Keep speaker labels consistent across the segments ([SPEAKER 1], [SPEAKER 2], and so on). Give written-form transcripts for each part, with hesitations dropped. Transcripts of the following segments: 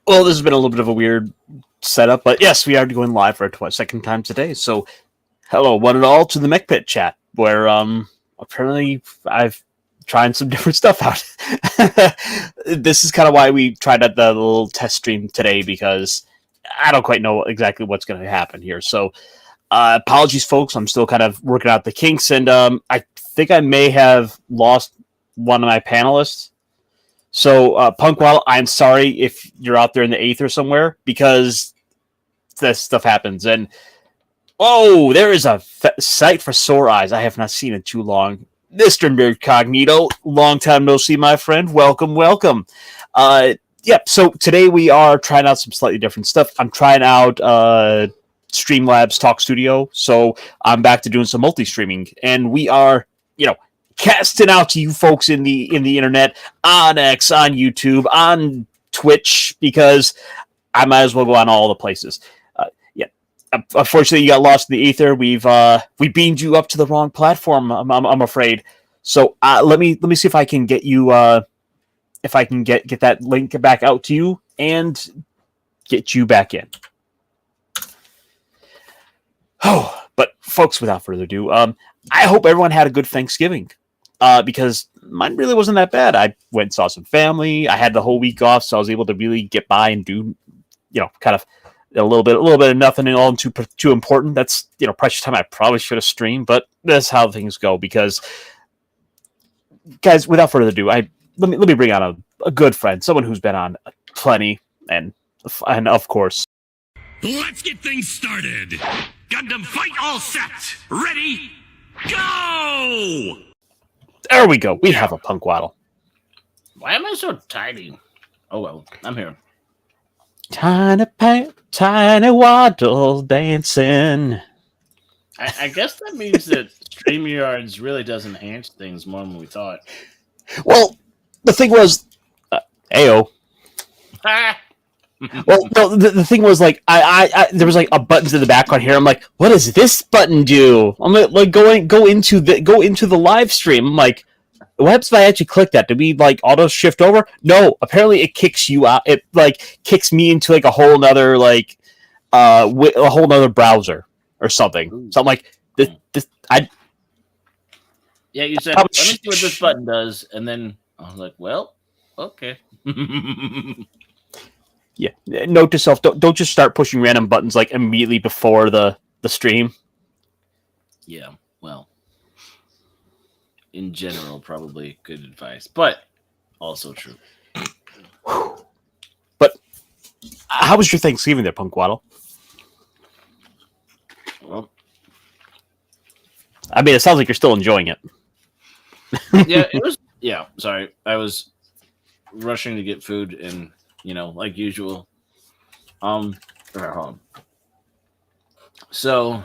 [SPEAKER 1] Well, this has been a little bit of a weird setup, but yes, we are going live for a second time today. So, hello, one and all, to the Mechpit chat, where apparently I've tried some different stuff out. This is kind of why we tried out the little test stream today, because I don't quite know exactly what's going to happen here. So, apologies, folks. I'm still kind of working out the kinks, and I think I may have lost one of my panelists. So, Punkwaddle, I'm sorry if you're out there in the aether somewhere, because this stuff happens. And, oh, there is a sight for sore eyes. I have not seen it too long. Mr. Nerdcognito, long time no see, my friend. Welcome, welcome. So today we are trying out some slightly different stuff. I'm trying out Streamlabs Talk Studio, so I'm back to doing some multi-streaming. And we are, casting out to you folks in the internet, on X, on YouTube, on Twitch, because I might as well go on all the places. Unfortunately, you got lost in the ether. We beamed you up to the wrong platform. I'm afraid. So let me see if I can get you if I can get that link back out to you and get you back in. Oh, but folks, without further ado, I hope everyone had a good Thanksgiving. Because mine really wasn't that bad. I went and saw some family. I had the whole week off, so I was able to really get by and do, kind of a little bit of nothing and all too important. That's, precious time I probably should have streamed, but that's how things go. Because, guys, without further ado, let me bring on a good friend, someone who's been on plenty, and of course.
[SPEAKER 2] Let's get things started. Gundam fight all set. Ready? Go!
[SPEAKER 1] There we go. We have a Punkwaddle.
[SPEAKER 3] Why am I so tiny? Oh well, I'm here.
[SPEAKER 1] Tiny waddle dancing.
[SPEAKER 3] I guess that means that StreamYards really does enhance things more than we thought.
[SPEAKER 1] Well, the thing was, Ayo. Well, no, the thing was, like, I there was like a button in the background here. I'm like, what does this button do? I'm like, go into the live stream. I'm like, what happens if I actually click that? Did we like auto shift over? No, apparently it kicks you out. It like kicks me into like a whole nother a whole nother browser or something.
[SPEAKER 3] Ooh.
[SPEAKER 1] So I'm like,
[SPEAKER 3] Yeah, you said, let me see what this button does, and then I was like, well, okay.
[SPEAKER 1] Yeah. Note to self: don't just start pushing random buttons like immediately before the stream.
[SPEAKER 3] Yeah, well, in general, probably good advice, but also true.
[SPEAKER 1] But how was your Thanksgiving there, Punkwaddle?
[SPEAKER 3] Well,
[SPEAKER 1] I mean, it sounds like you're still enjoying it.
[SPEAKER 3] yeah, it was. Yeah, sorry, I was rushing to get food and. Like usual. So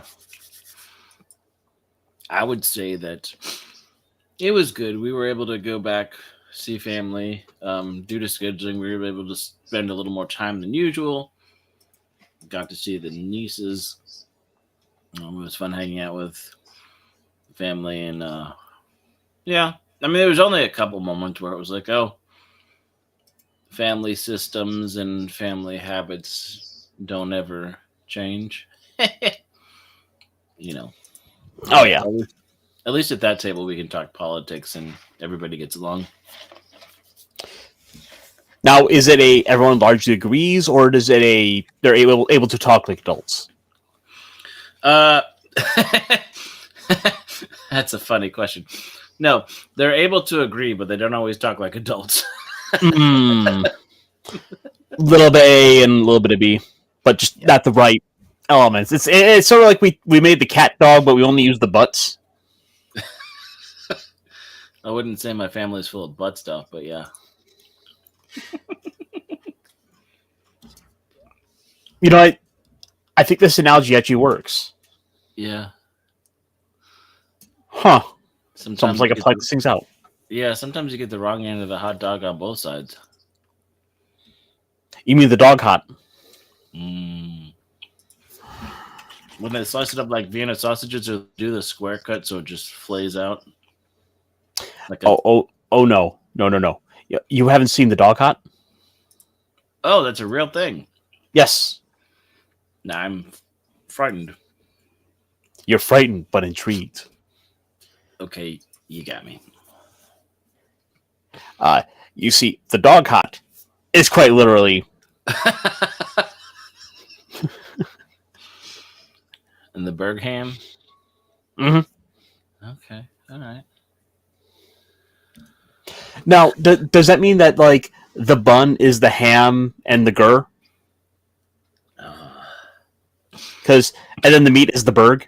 [SPEAKER 3] I would say that it was good. We were able to go back, see family. Due to scheduling, we were able to spend a little more time than usual. Got to see the nieces. It was fun hanging out with family, and yeah. I mean, there was only a couple moments where it was like, oh, family systems and family habits don't ever change.
[SPEAKER 1] Oh, yeah.
[SPEAKER 3] At least at that table we can talk politics and everybody gets along.
[SPEAKER 1] Now, is it everyone largely agrees, or is it they're able to talk like adults?
[SPEAKER 3] That's a funny question. No, they're able to agree, but they don't always talk like adults.
[SPEAKER 1] Little bit A and a little bit of B, but just not the right elements. It's sort of like we made the cat dog, but we only use the butts.
[SPEAKER 3] I wouldn't say my family's full of butt stuff, but yeah.
[SPEAKER 1] I think this analogy actually works.
[SPEAKER 3] Yeah.
[SPEAKER 1] Huh.
[SPEAKER 3] Sometimes
[SPEAKER 1] like it plugs things out.
[SPEAKER 3] Yeah, sometimes you get the wrong end of the hot dog on both sides.
[SPEAKER 1] You mean the dog hot?
[SPEAKER 3] When they slice it up like Vienna sausages, or do the square cut so it just flays out.
[SPEAKER 1] Oh no. You haven't seen the dog hot?
[SPEAKER 3] Oh, that's a real thing.
[SPEAKER 1] Yes.
[SPEAKER 3] Now I'm frightened.
[SPEAKER 1] You're frightened, but intrigued.
[SPEAKER 3] Okay, you got me.
[SPEAKER 1] You see, the dog hot is quite literally...
[SPEAKER 3] And the Bergham?
[SPEAKER 1] Mm-hmm.
[SPEAKER 3] Okay, all right.
[SPEAKER 1] Now, does that mean that, like, the bun is the ham and the gur? And then the meat is the berg?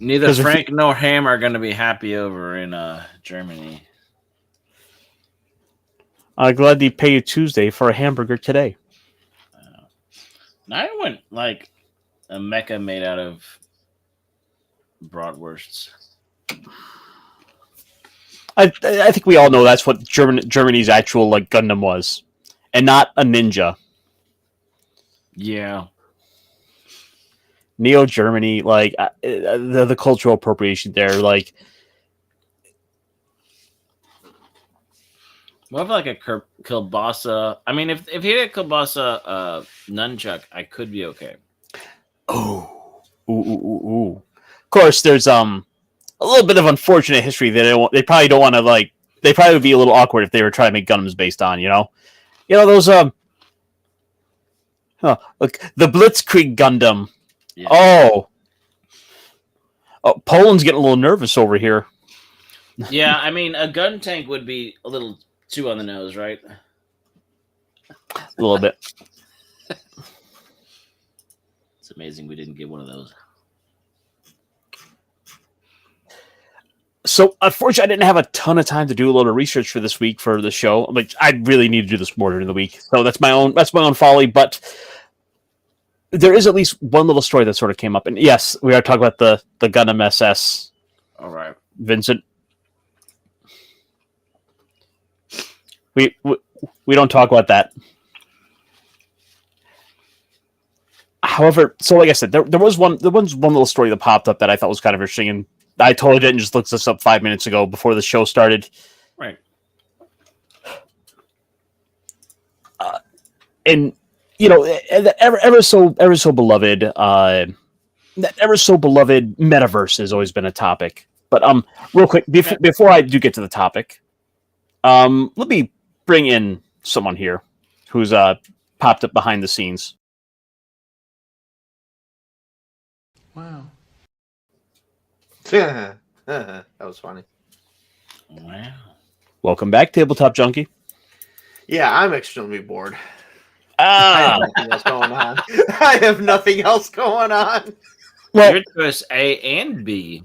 [SPEAKER 3] Neither Frank nor Ham are going to be happy over in Germany.
[SPEAKER 1] I'm glad they pay you Tuesday for a hamburger today.
[SPEAKER 3] I want, like, a mecha made out of bratwursts.
[SPEAKER 1] I think we all know that's what Germany's actual, like, Gundam was. And not a ninja.
[SPEAKER 3] Yeah.
[SPEAKER 1] Neo Germany, like, the cultural appropriation there, like...
[SPEAKER 3] More of like a kielbasa. I mean, if he had a kielbasa nunchuck, I could be okay.
[SPEAKER 1] Oh. Ooh. Of course, there's a little bit of unfortunate history that they probably don't want to, like... They probably would be a little awkward if they were trying to make Gundams based on, you know? You know, those, look, the Blitzkrieg Gundam. Yeah. Oh, Poland's getting a little nervous over here.
[SPEAKER 3] Yeah, I mean, a gun tank would be a little too on the nose, right?
[SPEAKER 1] A little bit.
[SPEAKER 3] It's amazing we didn't get one of those.
[SPEAKER 1] So, unfortunately, I didn't have a ton of time to do a lot of research for this week for the show. Like, I really need to do this more during the week. So that's my own folly. But there is at least one little story that sort of came up. And yes, we are talking about the Gundam SS.
[SPEAKER 3] All right,
[SPEAKER 1] Vincent. We don't talk about that. However, so like I said, there was one little story that popped up that I thought was kind of interesting, and I totally didn't just look this up 5 minutes ago before the show started.
[SPEAKER 3] Right.
[SPEAKER 1] And you know, ever so beloved, that ever so beloved metaverse has always been a topic. But real quick, before I do get to the topic, let me bring in someone here who's popped up behind the scenes.
[SPEAKER 4] Wow. That was funny.
[SPEAKER 3] Wow.
[SPEAKER 1] Welcome back, Tabletop Junkie.
[SPEAKER 4] Yeah, I'm extremely bored.
[SPEAKER 1] Ah,
[SPEAKER 4] I have nothing else going on. I have nothing else going on.
[SPEAKER 3] Well, your choice A and B.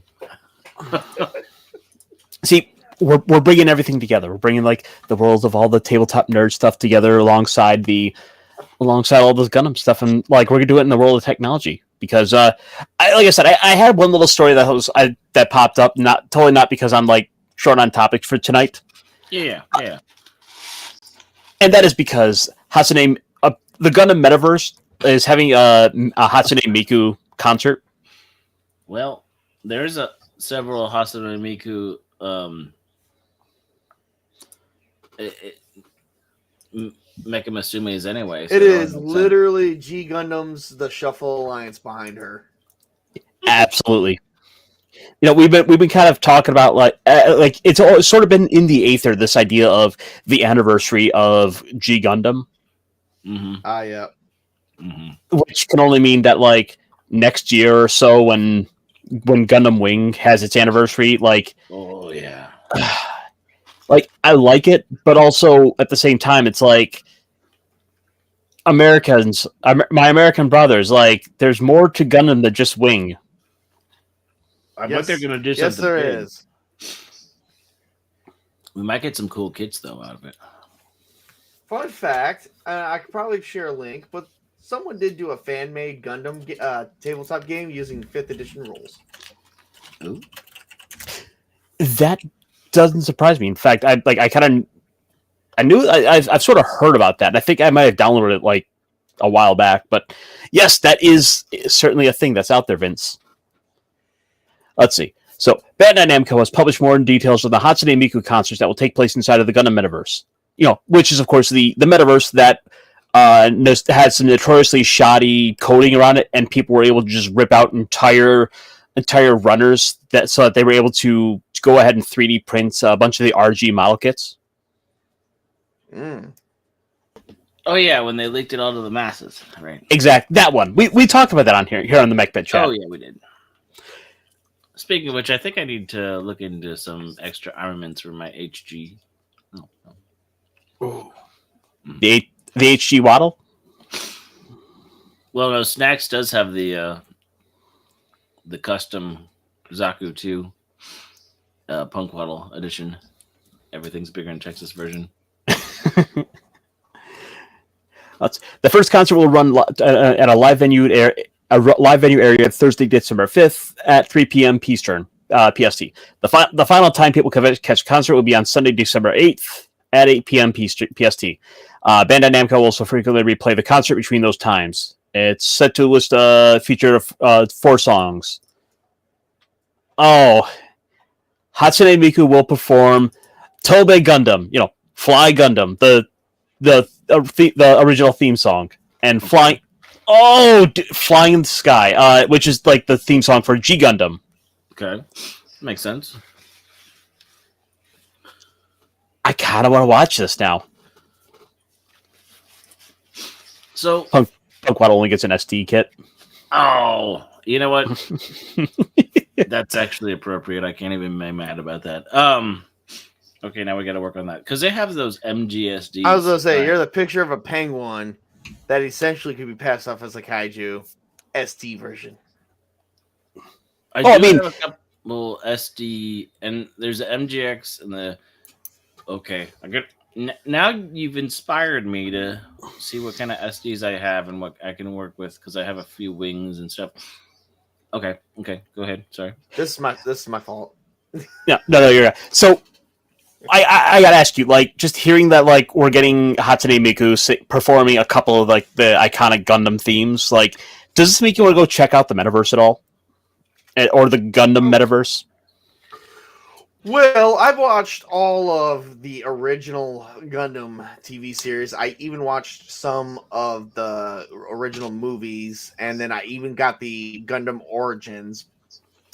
[SPEAKER 1] See, we're bringing everything together. We're bringing like the worlds of all the tabletop nerd stuff together alongside all this Gundam stuff, and like we're gonna do it in the world of technology. Because, like I said, I had one little story that popped up, not because I'm like short on topics for tonight.
[SPEAKER 3] Yeah.
[SPEAKER 1] And that is because Hatsune, the Gundam Metaverse is having a Hatsune Miku concert.
[SPEAKER 3] Well, there's several Hatsune Miku Mecha Masumes anyway.
[SPEAKER 4] So it is literally G Gundam's The Shuffle Alliance behind her.
[SPEAKER 1] Absolutely. You know, we've been kind of talking about like it's sort of been in the aether, this idea of the anniversary of G Gundam.
[SPEAKER 3] Mm-hmm.
[SPEAKER 4] Yeah.
[SPEAKER 3] Mm-hmm.
[SPEAKER 1] Which can only mean that like next year or so when Gundam Wing has its anniversary, like
[SPEAKER 3] oh yeah.
[SPEAKER 1] Like I like it, but also at the same time, it's like Americans, my American brothers, like there's more to Gundam than just Wing.
[SPEAKER 3] I bet they're gonna do something.
[SPEAKER 4] Yes, there
[SPEAKER 3] big.
[SPEAKER 4] is.
[SPEAKER 3] We might get some cool kits though out of it.
[SPEAKER 4] Fun fact: I could probably share a link, but someone did do a fan-made Gundam tabletop game using 5th edition rules.
[SPEAKER 3] Ooh.
[SPEAKER 1] That doesn't surprise me. In fact, I've sort of heard about that. And I think I might have downloaded it like a while back. But yes, that is certainly a thing that's out there, Vince. Let's see. So, Bandai Namco has published more details of the Hatsune Miku concerts that will take place inside of the Gundam metaverse. Which is, of course, the metaverse that had some notoriously shoddy coding around it, and people were able to just rip out entire runners so that they were able to go ahead and 3D print a bunch of the RG model kits.
[SPEAKER 3] Oh yeah, when they leaked it all to the masses, right?
[SPEAKER 1] Exactly, that one. We talked about that on here on the Mechpit chat.
[SPEAKER 3] Oh yeah, we did. Speaking of which, I think I need to look into some extra armaments for my HG.
[SPEAKER 1] Oh. The HG Waddle?
[SPEAKER 3] Well, no, Snacks does have the custom Zaku 2 Punkwaddle edition. Everything's bigger in Texas version.
[SPEAKER 1] The first concert will run at a live venue area Thursday, December 5th at 3 p.m. Eastern, PST. The final time people can catch concert will be on Sunday, December 8th at 8 p.m. PST. Bandai Namco will also frequently replay the concert between those times. It's set to list feature 4 songs. Oh, Hatsune Miku will perform Tobe Gundam, Fly Gundam, the original theme song, and Flying in the Sky, which is like the theme song for G Gundam.
[SPEAKER 3] Okay, makes sense.
[SPEAKER 1] I kind of want to watch this now.
[SPEAKER 3] So,
[SPEAKER 1] Punkwaddle only gets an SD kit.
[SPEAKER 3] Oh, you know what? That's actually appropriate. I can't even be mad about that. Okay, now we got to work on that because they have those MGSDs.
[SPEAKER 4] I was gonna say you're the picture of a penguin that essentially could be passed off as a kaiju SD version.
[SPEAKER 3] I mean, have a couple SD, and there's the MGX and the. Okay, now you've inspired me to see what kind of SDs I have and what I can work with because I have a few wings and stuff. Okay, go ahead. Sorry.
[SPEAKER 4] This is my fault.
[SPEAKER 1] No, you're right. So I gotta ask you, just hearing that, we're getting Hatsune Miku performing a couple of the iconic Gundam themes. Does this make you want to go check out the metaverse at all, or the Gundam metaverse?
[SPEAKER 4] Well, I've watched all of the original Gundam TV series. I even watched some of the original movies, and then I even got the Gundam Origins,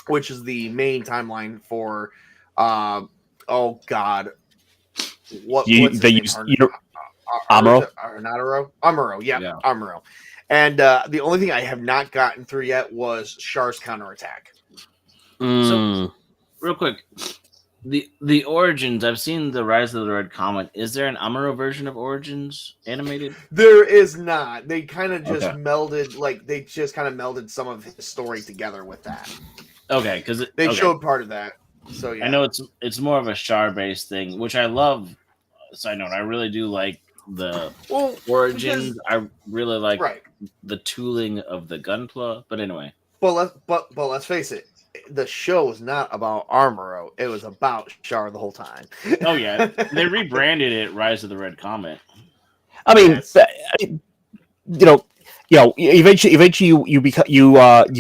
[SPEAKER 4] which is the main timeline for oh God,
[SPEAKER 1] Amuro?
[SPEAKER 4] Amuro, yeah. Amuro. And the only thing I have not gotten through yet was Char's counterattack.
[SPEAKER 3] So, real quick, the Origins. I've seen the Rise of the Red Comet. Is there an Amuro version of Origins animated?
[SPEAKER 4] There is not. They kind of just melded some of his story together with that.
[SPEAKER 3] Okay, because
[SPEAKER 4] they showed part of that. So yeah.
[SPEAKER 3] I know it's more of a Char based thing, which I love. Side note, I really do like the Origins. I really like the tooling of the Gunpla. But anyway,
[SPEAKER 4] but let's face it, the show was not about Amuro. It was about Char the whole time.
[SPEAKER 3] Oh yeah, they rebranded it Rise of the Red Comet.
[SPEAKER 1] I mean, eventually you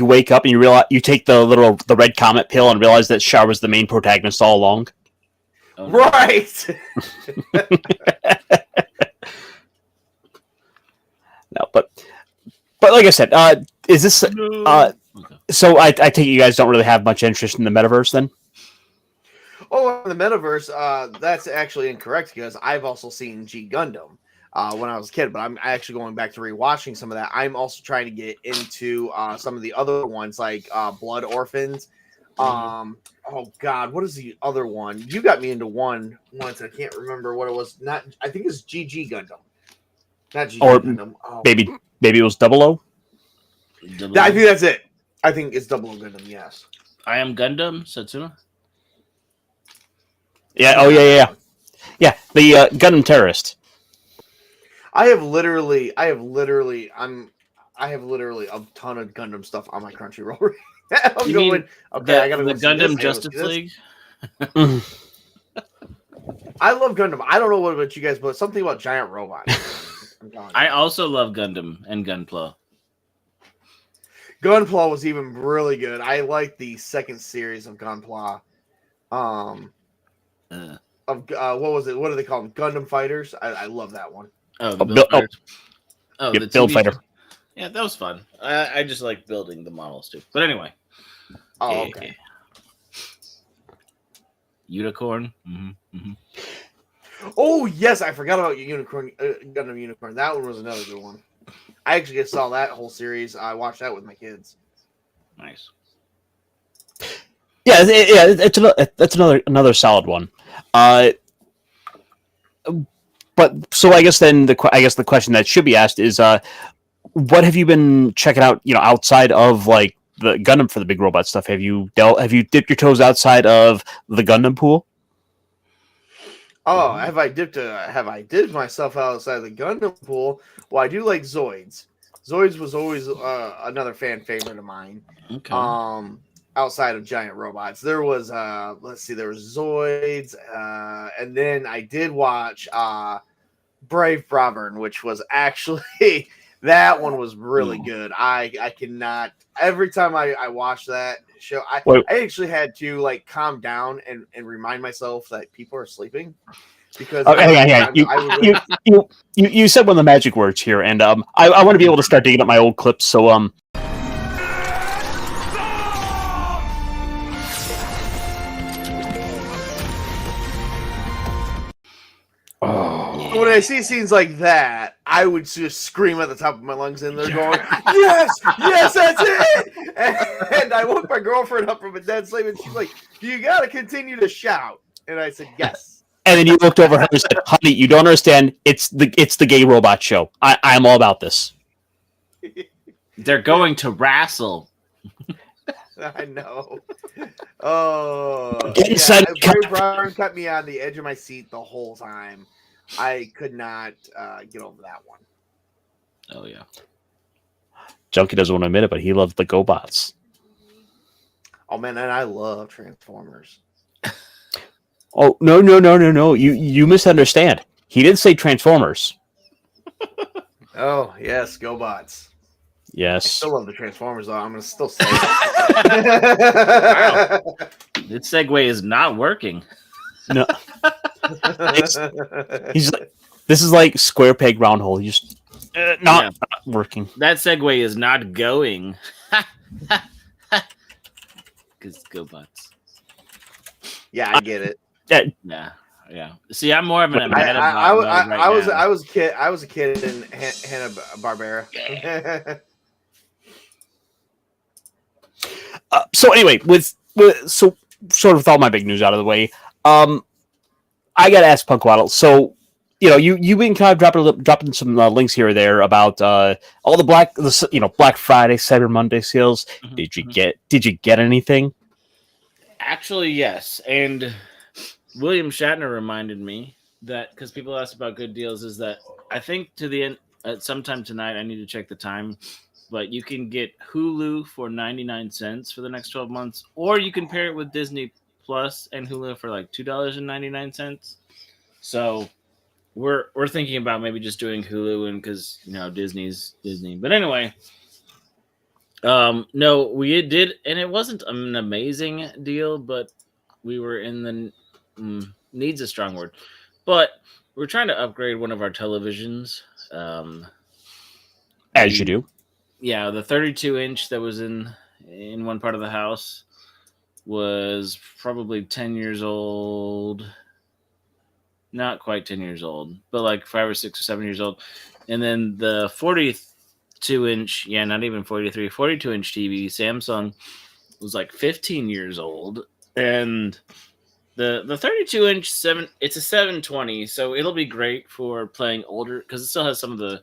[SPEAKER 1] wake up and you realize you take the red comet pill and realize that Char was the main protagonist all along.
[SPEAKER 4] Oh, no. Right.
[SPEAKER 1] No, but like I said, is this so? I take it you guys don't really have much interest in the metaverse then.
[SPEAKER 4] Oh, the metaverse. That's actually incorrect because I've also seen G Gundam. When I was a kid, but I'm actually going back to rewatching some of that. I'm also trying to get into some of the other ones like Blood Orphans. Oh God, what is the other one? You got me into one once. I can't remember what it was. I think it's GG Gundam. Not GG Gundam. Oh.
[SPEAKER 1] Maybe it was 00?
[SPEAKER 4] Yeah, I think that's it. I think it's 00 Gundam. Yes.
[SPEAKER 3] I Am Gundam Satsuma.
[SPEAKER 1] Yeah. Oh yeah. The Gundam Terrorist.
[SPEAKER 4] I have literally a ton of Gundam stuff on my Crunchyroll. I gotta
[SPEAKER 3] the Gundam Justice League.
[SPEAKER 4] I love Gundam. I don't know what about you guys, but something about giant robots.
[SPEAKER 3] I also love Gundam and Gunpla.
[SPEAKER 4] Gunpla was even really good. I like the second series of Gunpla. What was it? What do they call them? Gundam Fighters. I love that one.
[SPEAKER 3] Oh, the
[SPEAKER 1] Build,
[SPEAKER 3] Build Fighters. Oh,
[SPEAKER 1] yep,
[SPEAKER 3] the
[SPEAKER 1] Build
[SPEAKER 3] TV
[SPEAKER 1] Fighter.
[SPEAKER 3] show. Yeah, that was fun. I just like building the models too. But anyway.
[SPEAKER 4] Oh, okay.
[SPEAKER 3] Unicorn. Mm-hmm.
[SPEAKER 4] Oh yes, I forgot about Unicorn. Gundam Unicorn. That one was another good one. I actually just saw that whole series. I watched that with my kids.
[SPEAKER 3] Nice.
[SPEAKER 1] Yeah, that's another solid one. But so I guess then the question that should be asked is, what have you been checking out? Outside of like the Gundam for the big robot stuff, have you dipped your toes outside of the Gundam pool?
[SPEAKER 4] Oh, have I dipped myself outside the Gundam pool? Well, I do like Zoids. Zoids was always another fan favorite of mine.
[SPEAKER 3] Okay.
[SPEAKER 4] Outside of giant robots, there was there was Zoids, and then I did watch Brave Bravern, which was actually that one was really good. I cannot every time I watch that show, I actually had to like calm down and remind myself that people are sleeping because
[SPEAKER 1] you said one of the magic words here, and I want to be able to start digging up my old clips. So
[SPEAKER 4] when I see scenes like that, I would just scream at the top of my lungs, and they're going, "Yes, yes, that's it!" And I woke my girlfriend up from a dead sleep, and she's like, "You got to continue to shout." And I said, "Yes."
[SPEAKER 1] And then you looked over her and said, "Honey, you don't understand. It's the gay robot show. I'm all about this."
[SPEAKER 3] They're going to wrestle.
[SPEAKER 4] I know. Oh,
[SPEAKER 1] Get inside.
[SPEAKER 4] Brave Bravern kept me on the edge of my seat the whole time. I could not get over that one.
[SPEAKER 3] Oh yeah.
[SPEAKER 1] Junkie doesn't want to admit it, but he loved the GoBots.
[SPEAKER 4] Oh man, and I love Transformers.
[SPEAKER 1] Oh no! You misunderstand. He didn't say Transformers.
[SPEAKER 4] Oh yes, GoBots.
[SPEAKER 1] Yes.
[SPEAKER 4] I still love the Transformers, though. I'm going to still say it.
[SPEAKER 3] Wow. This segue is not working.
[SPEAKER 1] No. This is like square peg round hole. You just not working.
[SPEAKER 3] That segue is not going. Because GoBots.
[SPEAKER 4] Yeah, I get it.
[SPEAKER 3] Yeah. See, I'm more of an
[SPEAKER 4] I was a kid. I was a kid in Hanna-Barbera.
[SPEAKER 1] So anyway, with all my big news out of the way, I got to ask Punkwaddle. So you've been kind of dropping some links here or there about all the Black Friday, Cyber Monday sales.
[SPEAKER 3] Mm-hmm.
[SPEAKER 1] Did you get anything?
[SPEAKER 3] Actually, yes. And William Shatner reminded me that because people asked about good deals, is that I think to the end sometime tonight. I need to check the time. But you can get Hulu for 99 cents for the next 12 months, or you can pair it with Disney Plus and Hulu for like $2.99. So we're thinking about maybe just doing Hulu, and because Disney's Disney. But anyway, no, we did, and it wasn't an amazing deal, but we were in the needs a strong word, but we're trying to upgrade one of our televisions.
[SPEAKER 1] As you do.
[SPEAKER 3] Yeah, the 32-inch that was in one part of the house was probably 10 years old. Not quite 10 years old, but like 5 or 6 or 7 years old. And then the 42-inch, not even 43, 42-inch TV, Samsung, was like 15 years old. And the 32-inch, it's a 720, so it'll be great for playing older, because it still has some of the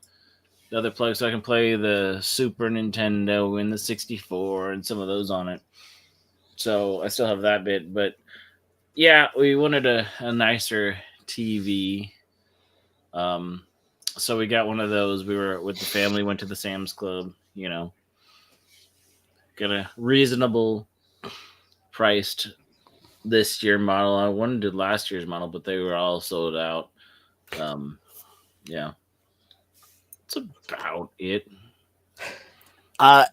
[SPEAKER 3] other plugs, so I can play the Super Nintendo and the 64 and some of those on it. So I still have that bit, but yeah, we wanted a nicer TV. So we got one of those. We were with the family, went to the Sam's Club, got a reasonable priced this year model. I wanted last year's model, but they were all sold out. Yeah. That's about it.
[SPEAKER 1] I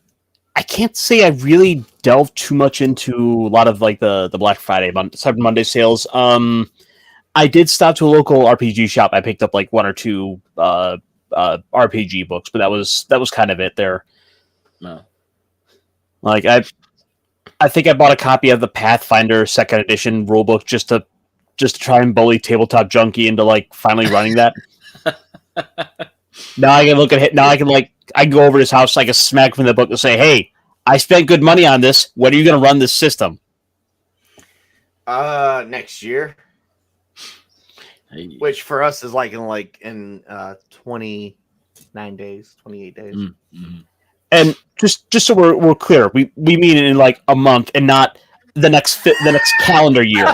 [SPEAKER 1] can't say I really delved too much into a lot of like the Black Friday, Cyber Monday sales. I did stop to a local RPG shop. I picked up like one or two RPG books, but that was kind of it there.
[SPEAKER 3] No.
[SPEAKER 1] Like I think I bought a copy of the Pathfinder Second Edition rulebook just to try and bully Tabletop Junkie into like finally running that. Now I can look at it. Now I can go over to his house, like a smack from the book, and say, "Hey, I spent good money on this. When are you going to run this system?"
[SPEAKER 4] Next year, which for us is like in 29 days, 28 days.
[SPEAKER 3] Mm-hmm.
[SPEAKER 1] And just so we're clear, we mean it in like a month and not the next calendar year.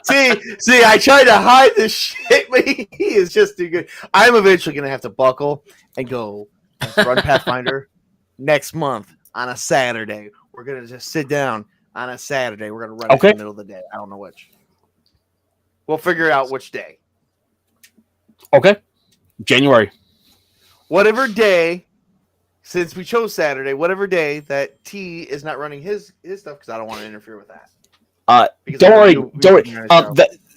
[SPEAKER 4] see, I tried to hide this shit, but he is just too good. I'm eventually gonna have to buckle and go run Pathfinder next month on a Saturday. We're gonna just sit down on a Saturday. We're gonna run it in the middle of the day. I don't know which. We'll figure out which day.
[SPEAKER 1] Okay, January.
[SPEAKER 4] Whatever day, since we chose Saturday, whatever day that T is not running his stuff, because I don't want to interfere with that.
[SPEAKER 1] Don't worry.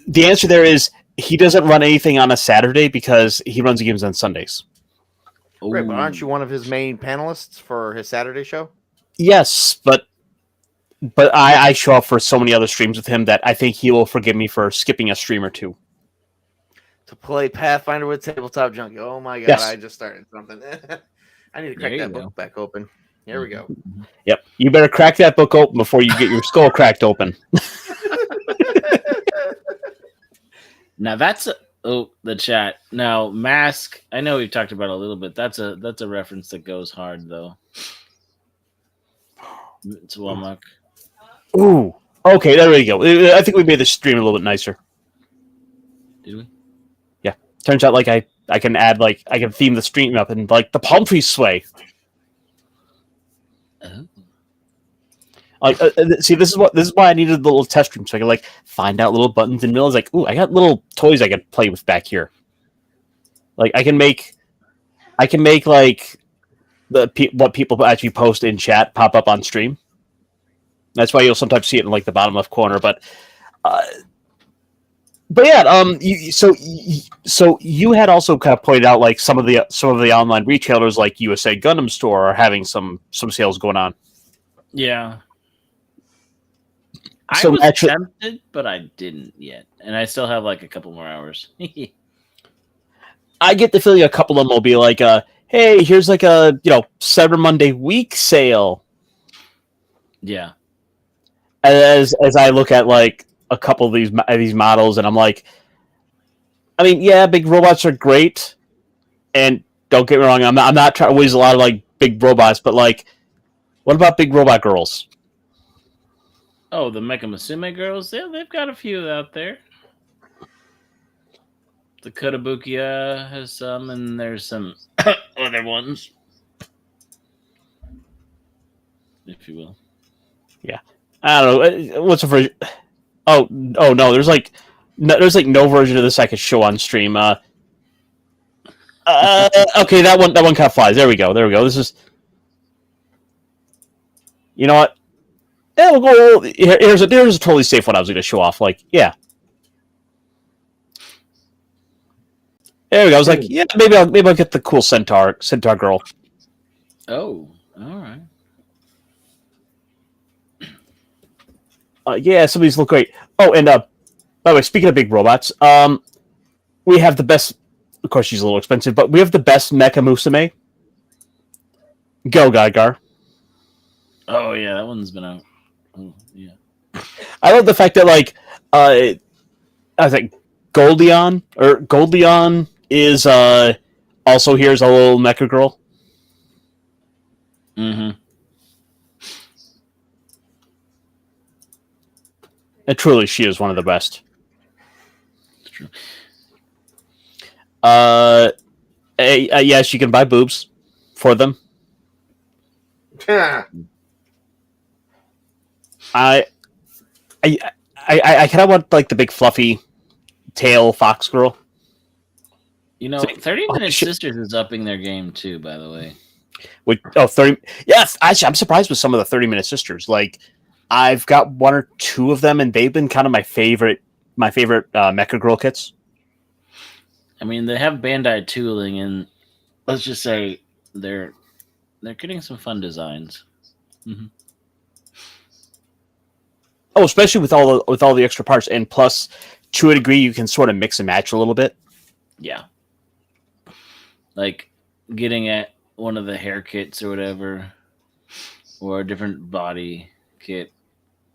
[SPEAKER 1] The answer there is he doesn't run anything on a Saturday because he runs games on Sundays.
[SPEAKER 4] Right, but aren't you one of his main panelists for his Saturday show?
[SPEAKER 1] Yes, but I show up for so many other streams with him that I think he will forgive me for skipping a stream or two.
[SPEAKER 4] To play Pathfinder with Tabletop Junkie. Oh my god, yes. I just started something. I need to crack that book back open. Here we go.
[SPEAKER 1] Yep. You better crack that book open before you get your skull cracked open.
[SPEAKER 3] Now that's the chat. Now Mask, I know we've talked about it a little bit. That's a reference that goes hard though. It's Womack.
[SPEAKER 1] Ooh. Okay, there we go. I think we made the stream a little bit nicer.
[SPEAKER 3] Did we?
[SPEAKER 1] Yeah. Turns out like I can add like I can theme the stream up and like the palm trees sway.
[SPEAKER 3] Oh.
[SPEAKER 1] Like see, this is why I needed the little test stream so I could like find out little buttons and realize like, ooh, I got little toys I could play with back here. Like I can make like what people actually post in chat pop up on stream. That's why you'll sometimes see it in like the bottom left corner. But yeah, so you had also kind of pointed out like some of the online retailers like USA Gundam Store are having some sales going on.
[SPEAKER 3] Yeah.
[SPEAKER 1] So
[SPEAKER 3] I was
[SPEAKER 1] actually,
[SPEAKER 3] tempted, but I didn't yet, and I still have like a couple more hours.
[SPEAKER 1] I get the feeling a couple of them will be like, "Hey, here's like a Cyber Monday week sale."
[SPEAKER 3] Yeah.
[SPEAKER 1] As I look at like a couple of these models, and I'm like, I mean, yeah, big robots are great, and don't get me wrong, I'm not trying to waste a lot of like big robots, but like, what about big robot girls?
[SPEAKER 3] Oh, the Mecha Musume girls? Yeah, they've got a few out there. The Kotobukiya has some, and there's some other ones, if you will.
[SPEAKER 1] Yeah, I don't know what's a version. Oh no, there's no version of this I could show on stream. Okay, that one kind of flies. There we go. This is. You know what? Yeah, we'll go. Here's a totally safe one I was going to show off. Like, yeah. There we go. I was like, yeah, maybe I'll get the cool centaur girl.
[SPEAKER 3] Oh, all right.
[SPEAKER 1] Yeah, some of these look great. Oh, and by the way, speaking of big robots, we have the best. Of course, she's a little expensive, but we have the best Mecha Musume. Go Gaigar.
[SPEAKER 3] Oh yeah, that one's been out. Oh yeah.
[SPEAKER 1] I love the fact that like I think Goldion is also here's a little mecha girl.
[SPEAKER 3] Mm-hmm.
[SPEAKER 1] And truly, she is one of the best.
[SPEAKER 3] It's true.
[SPEAKER 1] Yes, you can buy boobs for them. I kind of want like the big fluffy tail fox girl.
[SPEAKER 3] You know, 30 Minute Sisters is upping their game too, by the way.
[SPEAKER 1] With 30. Yes, actually, I'm surprised with some of the 30-minute sisters. Like, I've got one or two of them, and they've been kind of my favorite Mecha Girl kits.
[SPEAKER 3] I mean, they have Bandai tooling, and let's just say they're getting some fun designs. Mm-hmm.
[SPEAKER 1] Oh, especially with all the extra parts, and plus, to a degree, you can sort of mix and match a little bit.
[SPEAKER 3] Yeah, like getting at one of the hair kits or whatever, or a different body kit.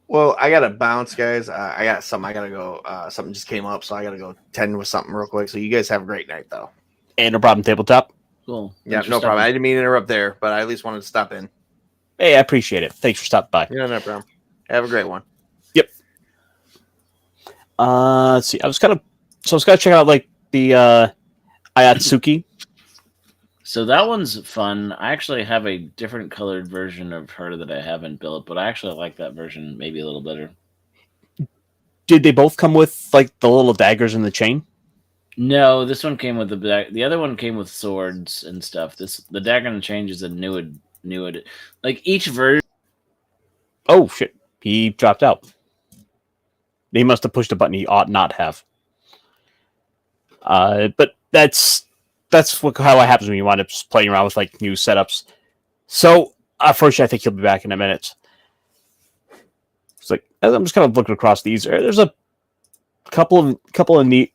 [SPEAKER 4] Well, I gotta bounce, guys. I got something. I gotta go. Something just came up, so I gotta go tend with something real quick. So you guys have a great night, though.
[SPEAKER 1] And no problem, tabletop.
[SPEAKER 3] Cool.
[SPEAKER 4] Yeah,
[SPEAKER 3] Thanks for
[SPEAKER 4] no problem. I
[SPEAKER 3] stopping.
[SPEAKER 4] didn't mean to interrupt there, but I at least wanted to stop in.
[SPEAKER 1] Hey, I appreciate it. Thanks for stopping by.
[SPEAKER 4] Yeah, no problem. Have a great one.
[SPEAKER 1] Yep. Let's see. I was kind of checking out like the Ayatsuki.
[SPEAKER 3] So that one's fun. I actually have a different colored version of her that I haven't built, but I actually like that version maybe a little better.
[SPEAKER 1] Did they both come with like the little daggers and the chain?
[SPEAKER 3] No, this one came with the other one came with swords and stuff. The dagger and the chain is a new like each version.
[SPEAKER 1] Oh shit! He dropped out. He must have pushed a button he ought not have. But that's how it happens when you wind up playing around with like new setups. So, first, I think he'll be back in a minute. It's like I'm just kind of looking across these. There's a couple of neat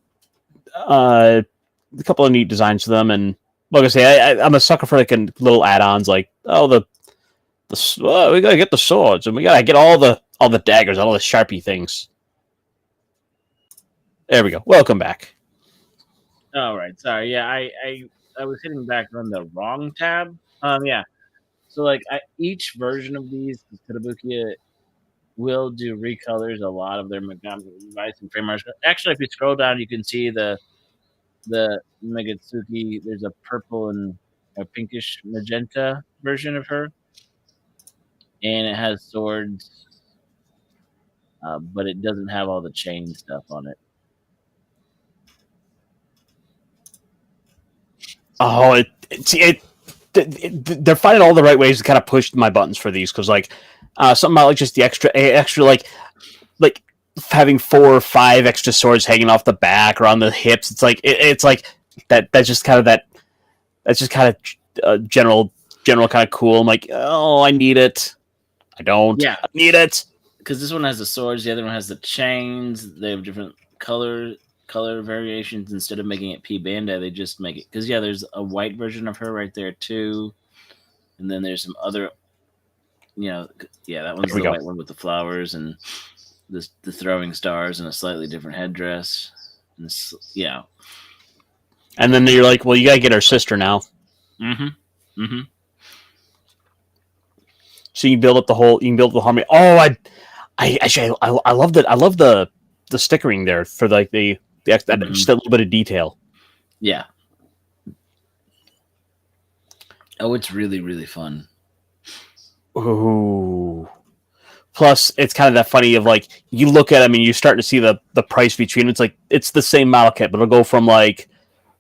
[SPEAKER 1] designs to them, and like I say, I'm a sucker for like little add-ons, like we gotta get the swords, and we gotta get all the daggers, all the Sharpie things. There we go. Welcome back.
[SPEAKER 3] All right, sorry. Yeah, I was hitting back on the wrong tab. Yeah. So like each version of these Kotobukiya will do recolors a lot of their device and frame art. Actually, if you scroll down, you can see the Megatsuki. There's a purple and a pinkish magenta version of her, and it has swords, but it doesn't have all the chain stuff on it.
[SPEAKER 1] Oh, they're finding all the right ways to kind of push my buttons for these, because like something about like just the extra like having 4 or 5 extra swords hanging off the back or on the hips. It's like it's like that's just kind of general kind of cool. I'm like, oh, I need it. I don't.
[SPEAKER 3] Yeah,
[SPEAKER 1] I need it.
[SPEAKER 3] Because this one has the swords, the other one has the chains. They have different color variations. Instead of making it P Bandai, they just make it. Because yeah, there's a white version of her right there too, and then there's some other. That one's the white one with the flowers and the throwing stars and a slightly different headdress. And
[SPEAKER 1] And then you're like, well, you gotta get our sister now.
[SPEAKER 3] Mm-hmm. Mm-hmm.
[SPEAKER 1] So you can build up the harmony. Oh, I love that. I love the stickering there for like just that little bit of detail.
[SPEAKER 3] Yeah. Oh, it's really, really fun.
[SPEAKER 1] Ooh. Plus, it's kind of that funny of like you look at them and you start to see the price between. It's like it's the same model kit, but it'll go from like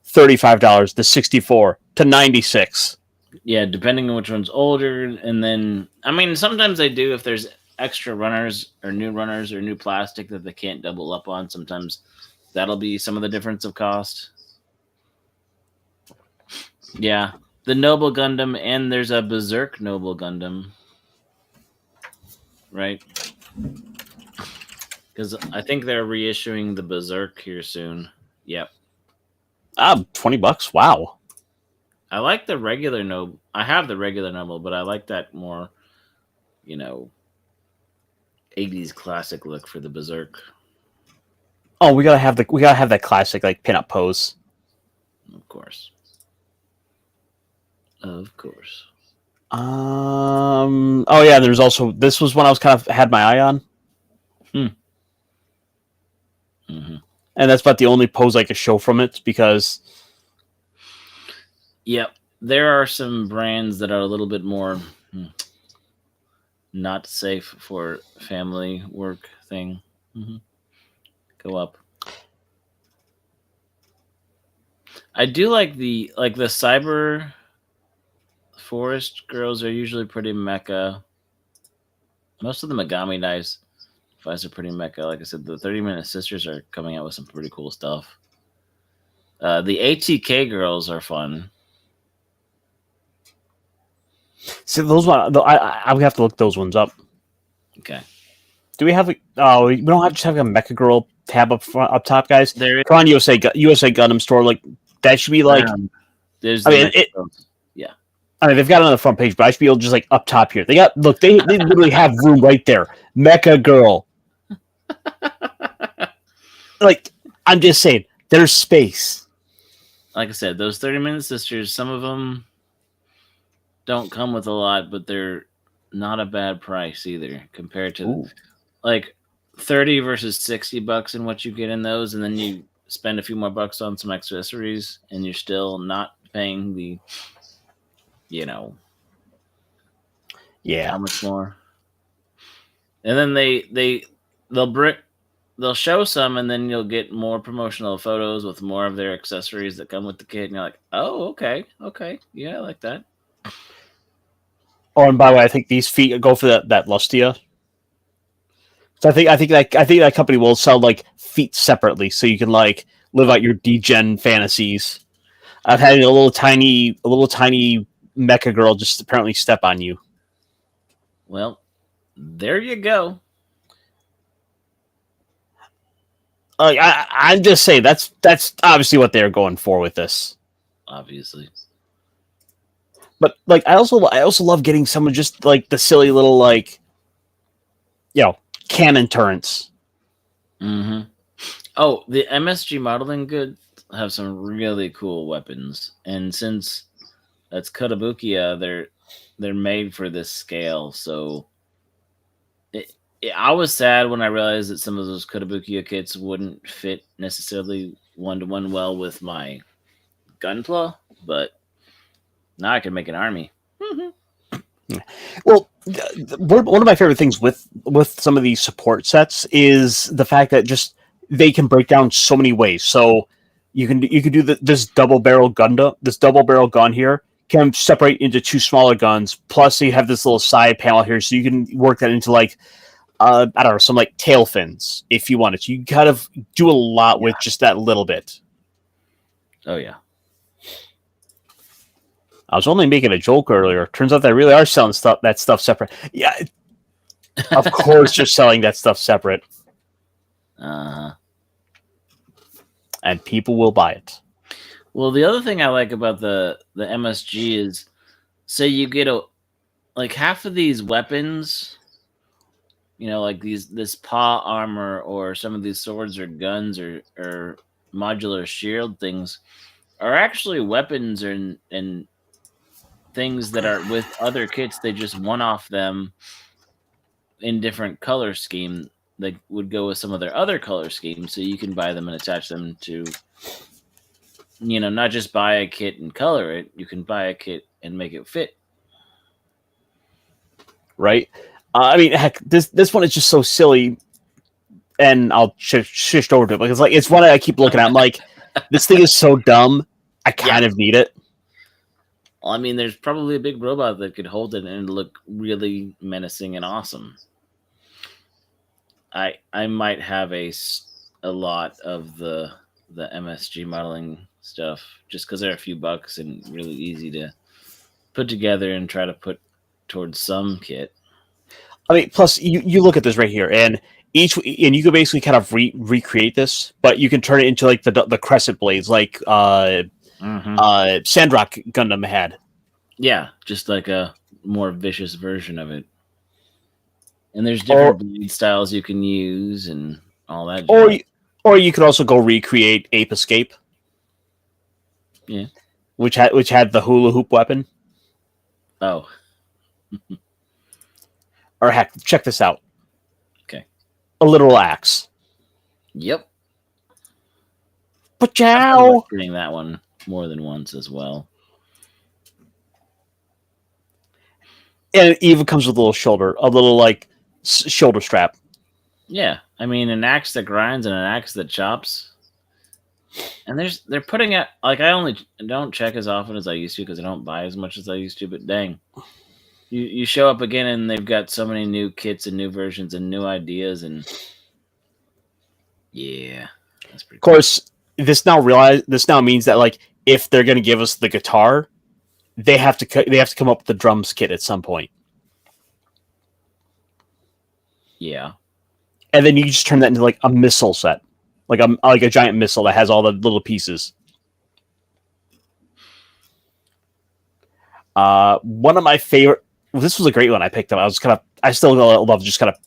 [SPEAKER 1] $35 to $64 to $96.
[SPEAKER 3] Yeah, depending on which one's older, and then I mean sometimes they do if there's extra runners or new plastic that they can't double up on. Sometimes that'll be some of the difference of cost. Yeah, the Noble Gundam, and there's a Berserk Noble Gundam, right? Because I think they're reissuing the Berserk here soon. Yep.
[SPEAKER 1] $20. Wow.
[SPEAKER 3] I like the regular Noble. I have the regular Noble, but I like that more, 80s classic look for the Berserk.
[SPEAKER 1] Oh, we gotta have that classic like pinup pose.
[SPEAKER 3] Of course. Of course.
[SPEAKER 1] Oh yeah, there's also this was when I was kind of had my eye on.
[SPEAKER 3] Mm-hmm.
[SPEAKER 1] And that's about the only pose I could show from it because.
[SPEAKER 3] Yep, there are some brands that are a little bit more not safe for family work thing. Mm-hmm. Go up. I do like the Cyber Forest girls are usually pretty mecha. Most of the Megami Dice fights are pretty mecha. Like I said, the 30-minute sisters are coming out with some pretty cool stuff. The ATK girls are fun.
[SPEAKER 1] See, those one, I would have to look those ones up.
[SPEAKER 3] Okay.
[SPEAKER 1] Do we have? We don't have just have a Mecha Girl tab up top, guys.
[SPEAKER 3] There is.
[SPEAKER 1] Come on, USA Gundam store. Like that should be like.
[SPEAKER 3] There's.
[SPEAKER 1] I mean,
[SPEAKER 3] yeah.
[SPEAKER 1] I mean, they've got it on the front page, but I should be able to just like up top here. They literally have room right there. Mecha Girl. Like I'm just saying, there's space.
[SPEAKER 3] Like I said, those 30-minute sisters. Some of them don't come with a lot, but they're not a bad price either compared to like 30 versus $60 in what you get in those, and then you spend a few more bucks on some accessories and you're still not paying the how much more. And then they'll show some, and then you'll get more promotional photos with more of their accessories that come with the kit, and you're like, oh, okay, yeah, I like that.
[SPEAKER 1] Oh, and by the way, I think these feet go for that Lustia. So I think that company will sell like feet separately, so you can like live out your degen fantasies of having a little tiny mecha girl just apparently step on you.
[SPEAKER 3] Well, there you go.
[SPEAKER 1] I'm just saying that's obviously what they're going for with this.
[SPEAKER 3] Obviously.
[SPEAKER 1] But like I also love getting some of just like the silly little like cannon turrets.
[SPEAKER 3] Mm-hmm. Oh, the MSG modeling goods have some really cool weapons, and since that's Kotobukiya, they're made for this scale. So I was sad when I realized that some of those Kotobukiya kits wouldn't fit necessarily 1-to-1 well with my Gunpla, but now I can make an army.
[SPEAKER 1] Well, one of my favorite things with some of these support sets is the fact that just they can break down so many ways. So you can do this double barrel gun here can separate into two smaller guns. Plus, you have this little side panel here, so you can work that into like I don't know, some like tail fins if you wanted to. You kind of do a lot with just that little bit.
[SPEAKER 3] Oh yeah.
[SPEAKER 1] I was only making a joke earlier. Turns out they really are selling that stuff separate. Yeah, of course you're selling that stuff separate. And people will buy it.
[SPEAKER 3] Well, the other thing I like about the MSG is, say you get like half of these weapons, like this paw armor or some of these swords or guns or modular shield things are actually weapons and things that are with other kits. They just one-off them in different color scheme. They would go with some of their other color schemes, so you can buy them and attach them to, not just buy a kit and color it. You can buy a kit and make it fit.
[SPEAKER 1] Right? I mean, heck, this one is just so silly, and I'll shift over to it because it's one I keep looking at. I'm like, this thing is so dumb. I kind of need it.
[SPEAKER 3] Well, I mean, there's probably a big robot that could hold it and look really menacing and awesome. I might have a lot of the MSG modeling stuff just because they're a few bucks and really easy to put together and try to put towards some kit.
[SPEAKER 1] I mean, plus you look at this right here, and you can basically kind of recreate this, but you can turn it into like the crescent blades, like Sandrock Gundam had.
[SPEAKER 3] Yeah, just like a more vicious version of it. And there's different blade styles you can use and all that.
[SPEAKER 1] Or you could also go recreate Ape Escape.
[SPEAKER 3] Yeah.
[SPEAKER 1] Which had the hula hoop weapon.
[SPEAKER 3] Oh.
[SPEAKER 1] Or heck, check this out.
[SPEAKER 3] Okay.
[SPEAKER 1] A literal axe.
[SPEAKER 3] Yep.
[SPEAKER 1] But Jow!
[SPEAKER 3] Getting that one more than once as well.
[SPEAKER 1] And it even comes with a little shoulder strap.
[SPEAKER 3] Yeah, I mean, an axe that grinds and an axe that chops. And they're putting out, like, I only don't check as often as I used to because I don't buy as much as I used to. But dang, you show up again and they've got so many new kits and new versions and new ideas, and yeah, that's pretty
[SPEAKER 1] Of course, this now means that like if they're going to give us the guitar, they have to come up with the drums kit at some point.
[SPEAKER 3] Yeah.
[SPEAKER 1] And then you just turn that into like a missile set, like a giant missile that has all the little pieces. One of my favorite. Well, this was a great one I picked up. I still love just kind of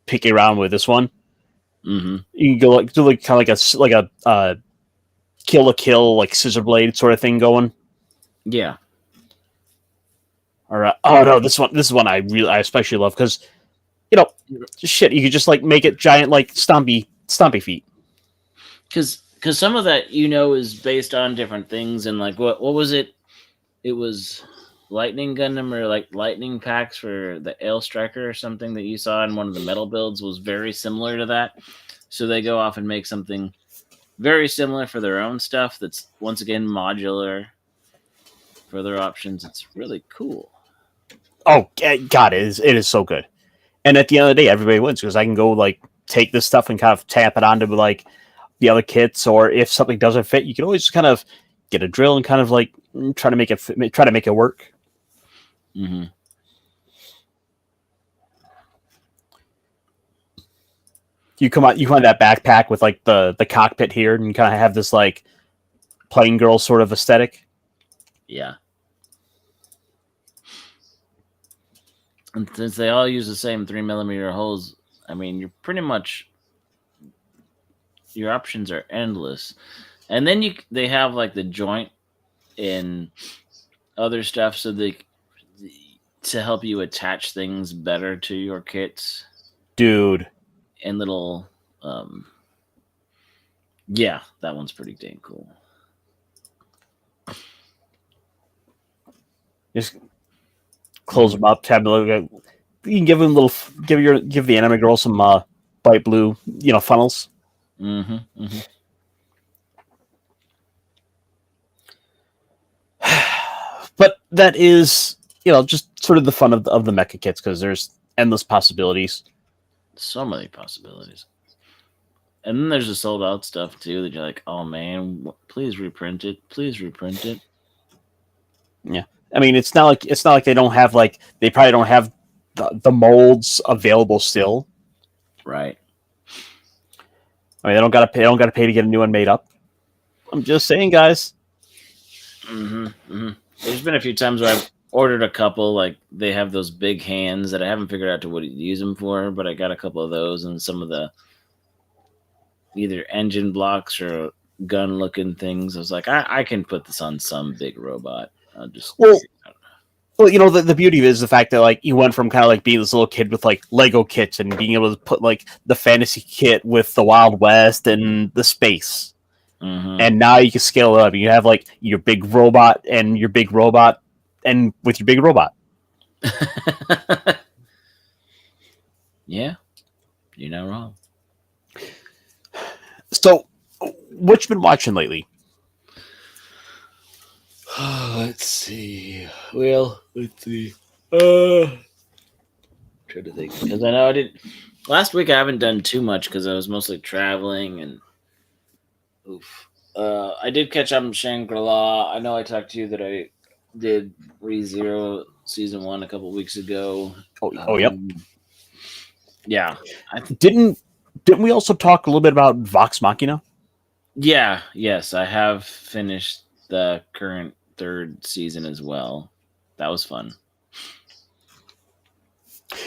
[SPEAKER 1] picking around with this one.
[SPEAKER 3] Mm-hmm.
[SPEAKER 1] You can go like do like kind of like a kill to kill like scissor blade sort of thing going.
[SPEAKER 3] Yeah.
[SPEAKER 1] Or oh no, this is one I especially love because just shit. You could just like make it giant like stompy feet.
[SPEAKER 3] Because some of that is based on different things, and like what was it? It was Lightning Gundam or like Lightning packs for the Ale Striker or something that you saw in one of the metal builds was very similar to that. So they go off and make something very similar for their own stuff that's once again modular for their options. It's really cool.
[SPEAKER 1] Oh God, it is so good. And at the end of the day, everybody wins because I can go like take this stuff and kind of tap it onto like the other kits, or if something doesn't fit, you can always just kind of get a drill and kind of like try to make it work.
[SPEAKER 3] Mm-hmm.
[SPEAKER 1] You come on that backpack with like the cockpit here, and you kind of have this like plain girl sort of aesthetic.
[SPEAKER 3] Yeah. And since they all use the same 3mm holes, I mean, you're pretty much, your options are endless. And then they have like the joint and other stuff to help you attach things better to your kits.
[SPEAKER 1] Dude.
[SPEAKER 3] And little, yeah, that one's pretty dang cool.
[SPEAKER 1] Just close them up, tab. You can give them give the anime girl some bright blue, funnels.
[SPEAKER 3] Mm-hmm. Mm-hmm.
[SPEAKER 1] But that is, just sort of the fun of the mecha kits because there's endless possibilities.
[SPEAKER 3] So many possibilities. And then there's the sold out stuff too that you're like, oh man, please reprint it. Please reprint it.
[SPEAKER 1] Yeah. I mean, it's not like they don't have they probably don't have the molds available still.
[SPEAKER 3] Right.
[SPEAKER 1] I mean, they don't gotta pay to get a new one made up. I'm just saying, guys.
[SPEAKER 3] Mm-hmm. Mm-hmm. There's been a few times where I've ordered a couple, like they have those big hands that I haven't figured out what to use them for, but I got a couple of those and some of the either engine blocks or gun looking things. I was like, I can put this on some big robot. I'll just
[SPEAKER 1] Well, the beauty of it is the fact that like you went from kind of like being this little kid with like Lego kits and being able to put like the fantasy kit with the Wild West and the space.
[SPEAKER 3] Mm-hmm.
[SPEAKER 1] And now you can scale it up. You have like your big robot and with your big robot.
[SPEAKER 3] Yeah, you're not wrong.
[SPEAKER 1] So, what you been watching lately?
[SPEAKER 3] Let's see. Well, let's see. Trying to think because I know I did last week. I haven't done too much because I was mostly traveling and. Oof. I did catch up on Shangri-La. I know I talked to you that I did ReZero Season 1 a couple weeks ago.
[SPEAKER 1] Yep.
[SPEAKER 3] Yeah.
[SPEAKER 1] Didn't we also talk a little bit about Vox Machina?
[SPEAKER 3] Yeah. Yes, I have finished the current 3rd season as well. That was fun.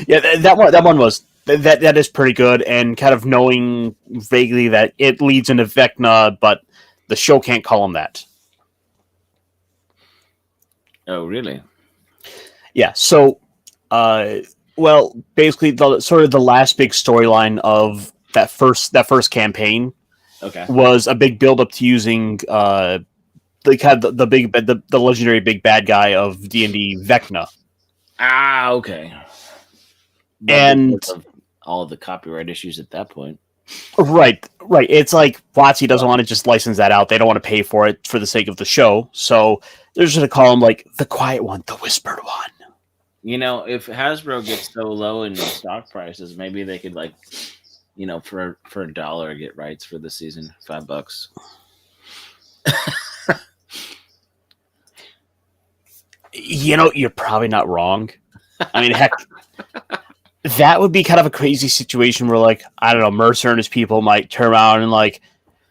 [SPEAKER 1] Yeah, that one was... That is pretty good, and kind of knowing vaguely that it leads into Vecna, but the show can't call him that.
[SPEAKER 3] Oh, really?
[SPEAKER 1] Yeah. So, basically, the last big storyline of that first campaign, was a big build up to using the legendary big bad guy of D&D, Vecna.
[SPEAKER 3] Ah, okay.
[SPEAKER 1] And
[SPEAKER 3] all of the copyright issues at that point.
[SPEAKER 1] Right. It's like WotC doesn't want to just license that out. They don't want to pay for it for the sake of the show. So they're just going to call him like the quiet one, the whispered one.
[SPEAKER 3] You know, if Hasbro gets so low in stock prices, maybe they could like, you know, for $1 get rights for the season, $5.
[SPEAKER 1] You know, you're probably not wrong. I mean, heck, that would be kind of a crazy situation where, like, I don't know, Mercer and his people might turn around and like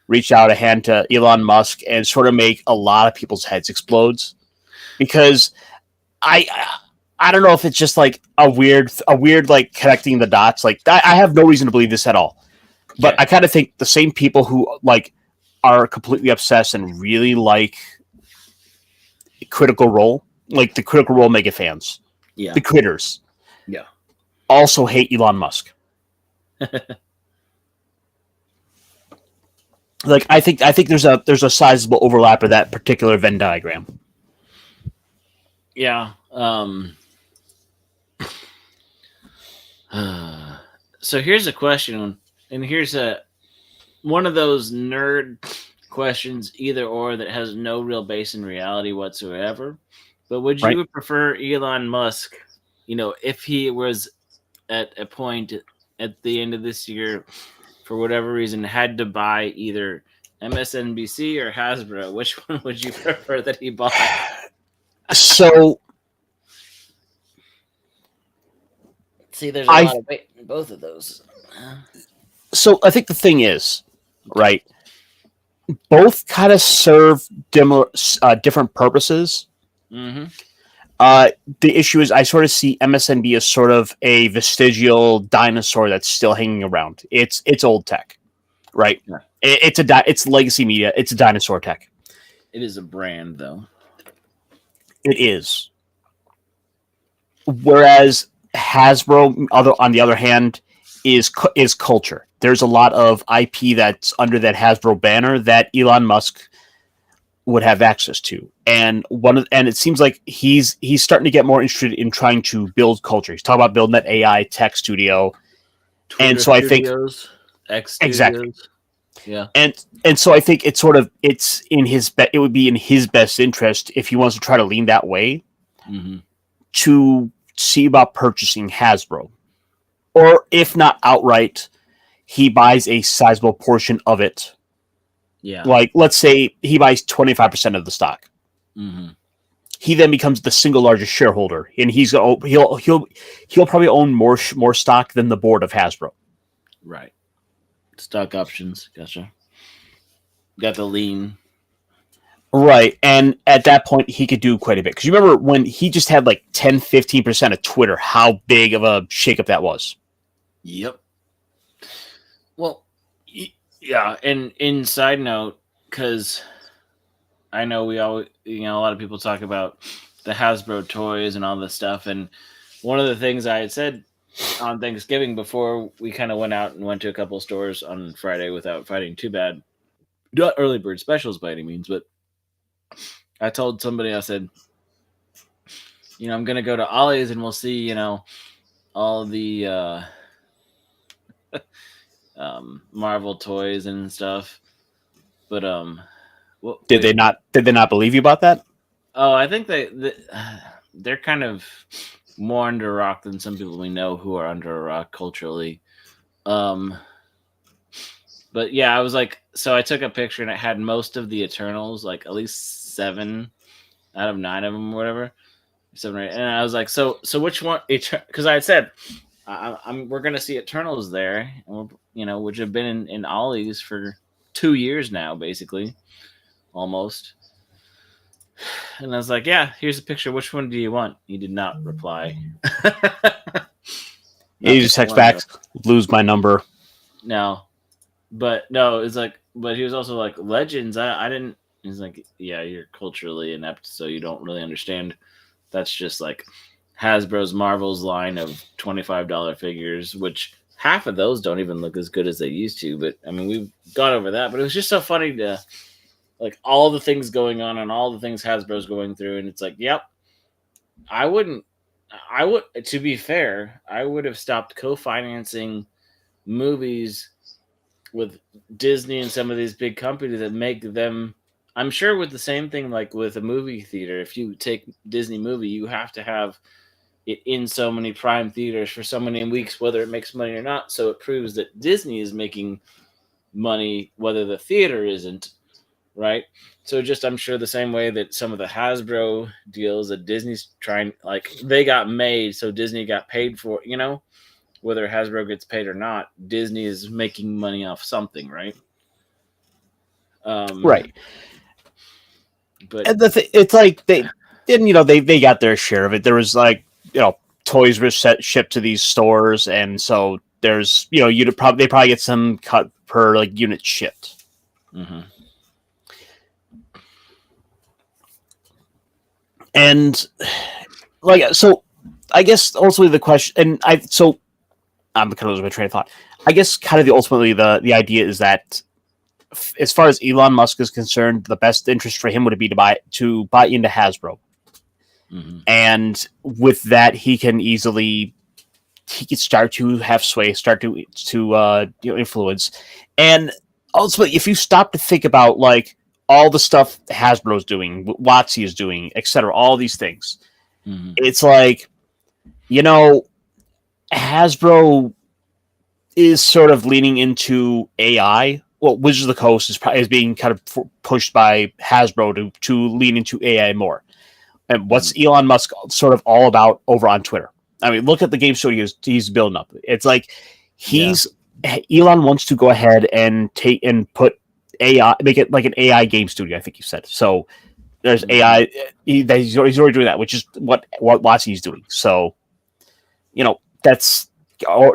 [SPEAKER 1] reach out a hand to Elon Musk and sort of make a lot of people's heads explodes. Because I don't know if it's just like a weird like connecting the dots. Like I have no reason to believe this at all, but I kind of think the same people who like are completely obsessed and really like Critical Role, like the Critical Role mega fans, the critters, also hate Elon Musk. Like I think there's a sizable overlap of that particular Venn diagram.
[SPEAKER 3] Yeah. So here's a question, and here's one of those nerd questions, either or, that has no real base in reality whatsoever. But would you prefer Elon Musk, you know, if he was at a point at the end of this year, for whatever reason, had to buy either MSNBC or Hasbro, which one would you prefer that he bought?
[SPEAKER 1] So,
[SPEAKER 3] see, there's a lot of weight in both of those.
[SPEAKER 1] So I think the thing is, right, both kind of serve different purposes.
[SPEAKER 3] Mm-hmm.
[SPEAKER 1] The issue is I sort of see MSNB as sort of a vestigial dinosaur that's still hanging around. It's old tech, right?
[SPEAKER 3] Yeah.
[SPEAKER 1] It's legacy media. It's a dinosaur tech.
[SPEAKER 3] It is a brand, though.
[SPEAKER 1] It is. Whereas Hasbro, on the other hand, is culture. There's a lot of IP that's under that Hasbro banner that Elon Musk would have access to, and it seems like he's starting to get more interested in trying to build culture. He's talking about building that AI tech studio,
[SPEAKER 3] Twitter
[SPEAKER 1] and so
[SPEAKER 3] Studios, X Studios.
[SPEAKER 1] Exactly,
[SPEAKER 3] yeah,
[SPEAKER 1] and so I think it's in his it would be in his best interest if he wants to try to lean that way, to see about purchasing Hasbro, or if not outright, he buys a sizable portion of it.
[SPEAKER 3] Yeah.
[SPEAKER 1] Like, let's say he buys 25% of the stock.
[SPEAKER 3] Mm-hmm.
[SPEAKER 1] He then becomes the single largest shareholder, and he'll probably own more stock than the board of Hasbro.
[SPEAKER 3] Right. Stock options. Gotcha. Got the lean.
[SPEAKER 1] Right. And at that point, he could do quite a bit. Because you remember when he just had like 10, 15% of Twitter, how big of a shakeup that was?
[SPEAKER 3] Yep. Well, yeah, and in side note, because I know we always, a lot of people talk about the Hasbro toys and all this stuff, and one of the things I had said on Thanksgiving before we kind of went out and went to a couple of stores on Friday without fighting too bad, not early bird specials by any means, but I told somebody, I said, I'm going to go to Ollie's and we'll see, all the Marvel toys and stuff, but
[SPEAKER 1] did they not believe you about that?
[SPEAKER 3] Oh, I think they're kind of more under a rock than some people we know who are under a rock culturally. But yeah, I was like, so I took a picture and it had most of the Eternals, like at least 7 out of 9 of them or whatever, 7 or 8. And I was like, so which one? Because I had said, we're gonna see Eternals there, which have been in Ollie's for 2 years now, basically, almost. And I was like, yeah, here's a picture. Which one do you want? He did not reply.
[SPEAKER 1] He just text back, lose my number.
[SPEAKER 3] No, it's like, but he was also like, Legends. I didn't. He's like, yeah, you're culturally inept, so you don't really understand. That's just like Hasbro's Marvel's line of $25 figures, which half of those don't even look as good as they used to. But I mean, we've got over that. But it was just so funny to, like, all the things going on and all the things Hasbro's going through. And it's like, yep, to be fair, I would have stopped co-financing movies with Disney and some of these big companies that make them. I'm sure with the same thing like with a movie theater. If you take Disney movie, you have to have it in so many prime theaters for so many weeks, whether it makes money or not. So it proves that Disney is making money, whether the theater isn't, right? So just I'm sure the same way that some of the Hasbro deals that Disney's trying, like they got made, so Disney got paid for, whether Hasbro gets paid or not, Disney is making money off something, right?
[SPEAKER 1] Right.
[SPEAKER 3] But
[SPEAKER 1] And it's like they got their share of it. There was like toys were shipped to these stores, and so there's they probably get some cut per like unit shipped.
[SPEAKER 3] Mm-hmm.
[SPEAKER 1] And like so, I guess ultimately the question, and I'm kind of losing my train of thought. I guess kind of ultimately the idea is that as far as Elon Musk is concerned, the best interest for him would be to buy into Hasbro.
[SPEAKER 3] Mm-hmm.
[SPEAKER 1] And with that, he can start to have sway, start to influence. And ultimately, if you stop to think about like all the stuff Hasbro's doing, what WotC is doing, etc., all these things,
[SPEAKER 3] Mm-hmm.
[SPEAKER 1] it's like Hasbro is sort of leaning into AI. Well, Wizards of the Coast is being kind of pushed by Hasbro to lean into AI more. And what's Elon Musk sort of all about over on Twitter? I mean, look at the game studio he's building up. It's like Elon wants to go ahead and put AI, make it like an AI game studio. I think you said so. There's AI. He's already doing that, which is what WotC is doing. So, that's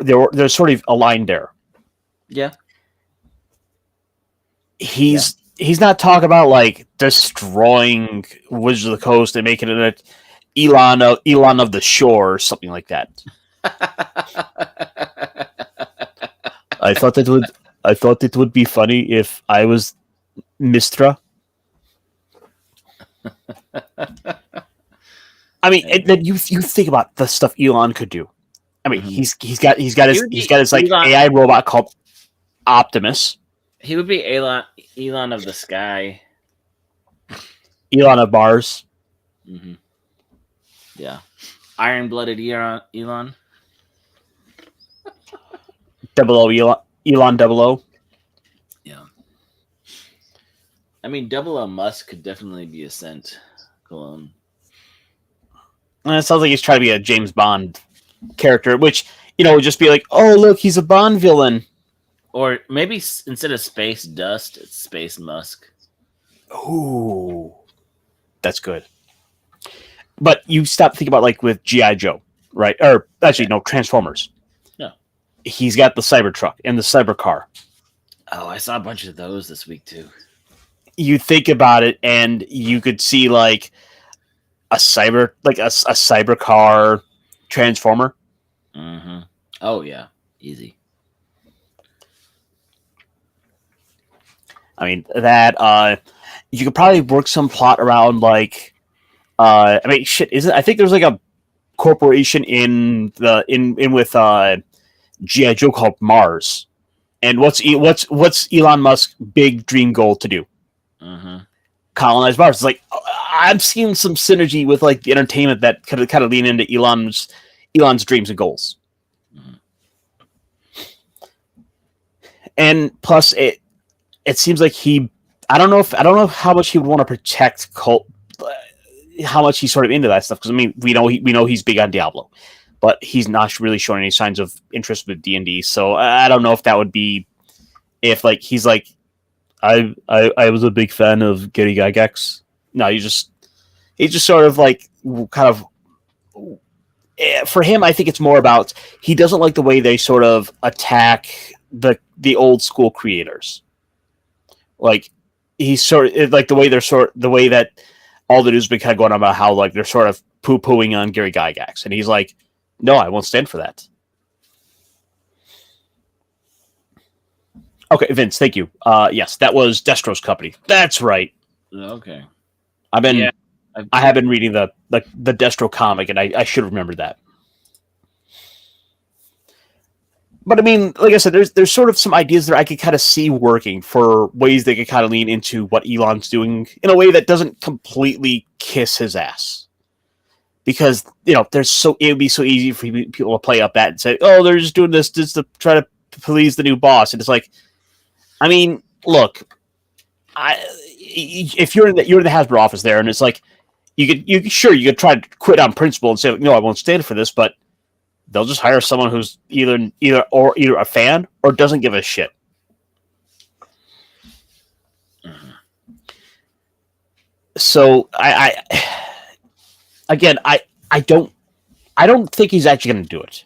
[SPEAKER 1] they're sort of aligned there.
[SPEAKER 3] Yeah.
[SPEAKER 1] He's not talking about like destroying Wizards of the Coast and making it Elon of the Shore or something like that. I thought it would be funny if I was Mistra. I mean, then you think about the stuff Elon could do. I mean, he's got his like
[SPEAKER 3] Elon.
[SPEAKER 1] AI robot called Optimus.
[SPEAKER 3] He would be Elon of the sky.
[SPEAKER 1] Elon of Mars.
[SPEAKER 3] Mm-hmm. Yeah. Iron-blooded Elon.
[SPEAKER 1] Elon 00.
[SPEAKER 3] Yeah. I mean, 00 Musk could definitely be a scent cologne.
[SPEAKER 1] And it sounds like he's trying to be a James Bond character, which, would just be like, oh, look, he's a Bond villain.
[SPEAKER 3] Or maybe instead of space dust, it's space musk.
[SPEAKER 1] Ooh, that's good. But you stop thinking about like with G.I. Joe, right? Or actually, no, Transformers.
[SPEAKER 3] No.
[SPEAKER 1] He's got the Cybertruck and the Cybercar.
[SPEAKER 3] Oh, I saw a bunch of those this week too.
[SPEAKER 1] You think about it, and you could see like a Cybercar Transformer.
[SPEAKER 3] Mm-hmm. Oh yeah, easy.
[SPEAKER 1] I mean that you could probably work some plot around like I mean shit isn't I think there's like a corporation in with G.I. Joe called Mars. And what's Elon Musk's big dream goal to do?
[SPEAKER 3] Mm-hmm.
[SPEAKER 1] Colonize Mars. It's like I'm seeing some synergy with like the entertainment that could kind of lean into Elon's dreams and goals.
[SPEAKER 3] Mm-hmm.
[SPEAKER 1] And plus it seems like I don't know how much he would want to protect how much he's sort of into that stuff, because I mean we know he's big on Diablo, but he's not really showing any signs of interest with D&D. So I don't know if that would be if like he's like I was a big fan of Gary Gygax. No, he just sort of like kind of for him. I think it's more about he doesn't like the way they sort of attack the old school creators. Like he's sort of like the way that all the news has been kind of going on about how like they're sort of poo-pooing on Gary Gygax, and he's like, no, I won't stand for that. Okay, Vince, thank you. Yes, that was Destro's company. That's right.
[SPEAKER 3] Okay.
[SPEAKER 1] I have been reading the Destro comic, and I should remember that. But I mean, like I said, there's sort of some ideas that I could kind of see working for ways they could kind of lean into what Elon's doing in a way that doesn't completely kiss his ass. Because it would be so easy for people to play up that and say, "Oh, they're just doing this just to try to please the new boss." And it's like, I mean, look, if you're in the Hasbro office there, and it's like you could try to quit on principle and say, "No, I won't stand for this," but they'll just hire someone who's either a fan or doesn't give a shit. So I don't think he's actually going to do it,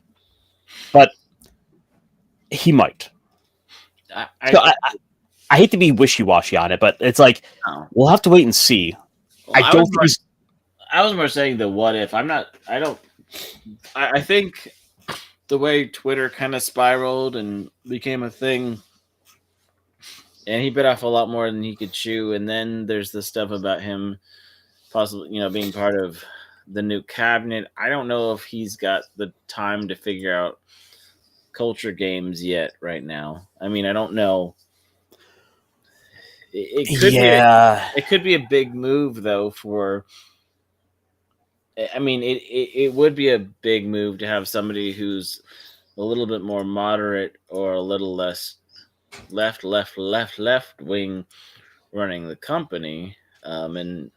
[SPEAKER 1] but he might. I hate to be wishy-washy on it, but it's like we'll have to wait and see.
[SPEAKER 3] Well, I was more saying the what if. I think the way Twitter kind of spiraled and became a thing, and he bit off a lot more than he could chew. And then there's the stuff about him possibly, being part of the new cabinet. I don't know if he's got the time to figure out culture games yet right now. I mean, I don't know. It could be a big move though for. I mean, it would be a big move to have somebody who's a little bit more moderate or a little less left wing running the company, and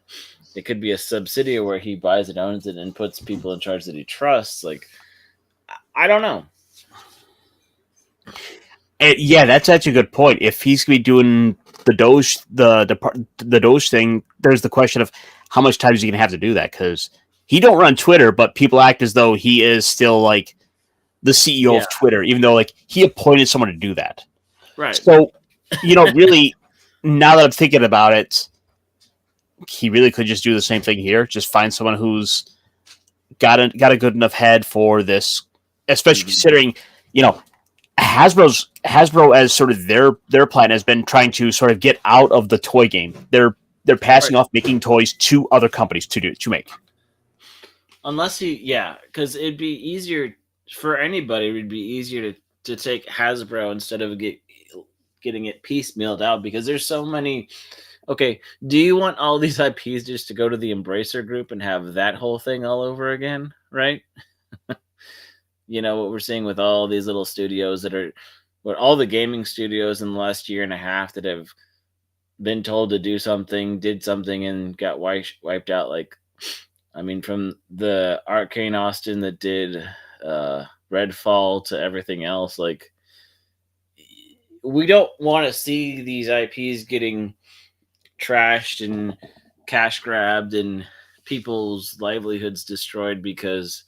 [SPEAKER 3] it could be a subsidiary where he buys it, owns it, and puts people in charge that he trusts. Like, I don't know.
[SPEAKER 1] Yeah, that's actually a good point. If he's going to be doing the Doge thing, there's the question of how much time is he going to have to do that, because he don't run Twitter, but people act as though he is still like the CEO of Twitter, even though like he appointed someone to do that.
[SPEAKER 3] Right.
[SPEAKER 1] So, really, now that I'm thinking about it, he really could just do the same thing here. Just find someone who's got a good enough head for this, especially considering, Hasbro as sort of their plan has been trying to sort of get out of the toy game. They're passing off making toys to other companies to make.
[SPEAKER 3] Unless because it'd be easier for anybody. It'd be easier to take Hasbro instead of getting it piecemealed out, because there's so many. Okay, do you want all these IPs just to go to the Embracer Group and have that whole thing all over again, right? What we're seeing with all these little studios all the gaming studios in the last year and a half that have been told to do something, did something, and got wiped out. Like, I mean, from the Arcane Austin that did Redfall to everything else, like, we don't want to see these IPs getting trashed and cash grabbed and people's livelihoods destroyed because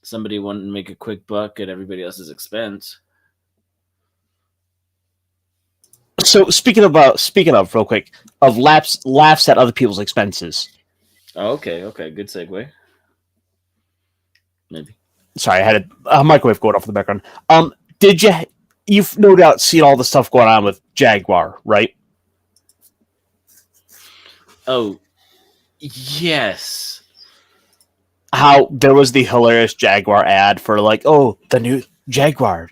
[SPEAKER 3] somebody wanted to make a quick buck at everybody else's expense.
[SPEAKER 1] So speaking of real quick of laughs at other people's expenses.
[SPEAKER 3] Oh, okay, good segue. Maybe.
[SPEAKER 1] Sorry, I had a microwave going off in the background. You've no doubt seen all the stuff going on with Jaguar, right?
[SPEAKER 3] Oh, yes.
[SPEAKER 1] How there was the hilarious Jaguar ad for like, oh, the new Jaguar,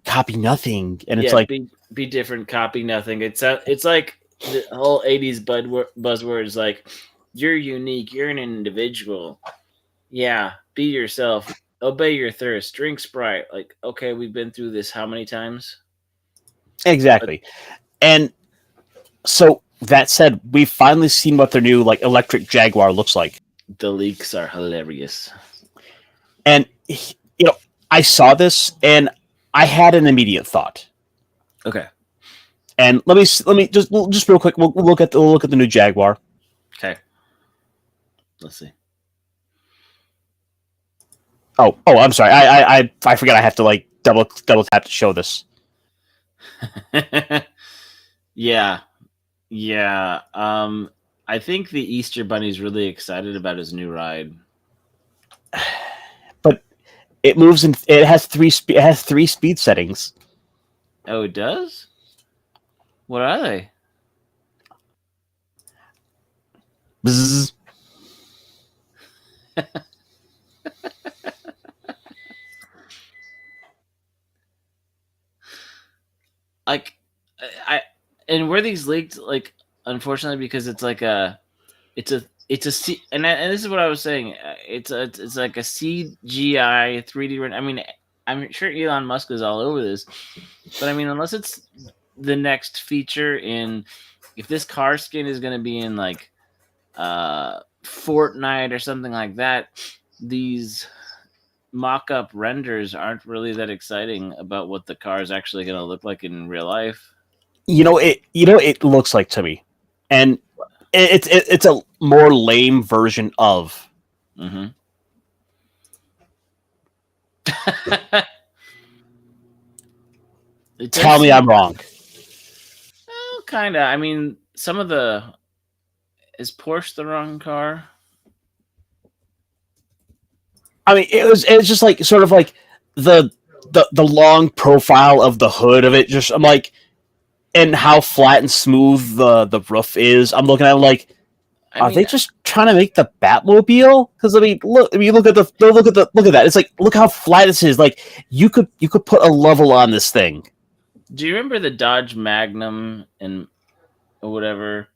[SPEAKER 1] copy nothing, and it's like
[SPEAKER 3] be different, copy nothing. It's like the whole '80s buzzwords, like you're unique, you're an individual. Yeah, be yourself, obey your thirst, drink Sprite. Like, okay, we've been through this how many times?
[SPEAKER 1] Exactly, and so that said, we've finally seen what their new like electric Jaguar looks like.
[SPEAKER 3] The leaks are hilarious.
[SPEAKER 1] And, I saw this and I had an immediate thought.
[SPEAKER 3] Okay.
[SPEAKER 1] And let me just real quick, we'll look at the new Jaguar.
[SPEAKER 3] Okay. Let's see.
[SPEAKER 1] Oh, I'm sorry. I forgot I have to like double tap to show this.
[SPEAKER 3] Yeah. I think the Easter Bunny's really excited about his new ride.
[SPEAKER 1] But it moves in. It has three speed settings.
[SPEAKER 3] Oh, it does? What are they?
[SPEAKER 1] Bzzz.
[SPEAKER 3] and were these leaked? Like, unfortunately, because it's like it's a and this is what I was saying. It's like a CGI 3D. I mean, I'm sure Elon Musk is all over this, but I mean, unless it's the next feature in, if this car skin is going to be in like Fortnite or something like that, these mock-up renders aren't really that exciting about what the car is actually going to look like in real life.
[SPEAKER 1] It looks like to me, and it's a more lame version of.
[SPEAKER 3] Mm-hmm.
[SPEAKER 1] Tell me I'm wrong.
[SPEAKER 3] Well, kind of. I mean, some of the, is Porsche the wrong car?
[SPEAKER 1] I mean, it was just like sort of like the long profile of the hood of it. Just I'm like, and how flat and smooth the roof is. I'm looking at it like, are they just trying to make the Batmobile? Because I mean, look at that. It's like, look how flat this is. Like you could put a level on this thing.
[SPEAKER 3] Do you remember the Dodge Magnum and whatever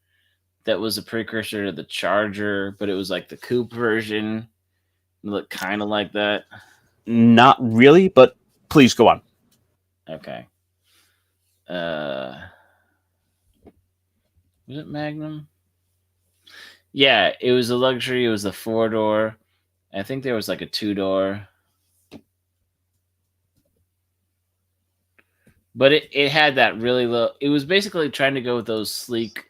[SPEAKER 3] that was a precursor to the Charger, but it was like the coupe version? It looked kind of like that.
[SPEAKER 1] Not really, but please go on.
[SPEAKER 3] Okay. Was it Magnum? Yeah, it was a luxury. It was a 4-door. I think there was like a 2-door. But it had that really low. It was basically trying to go with those sleek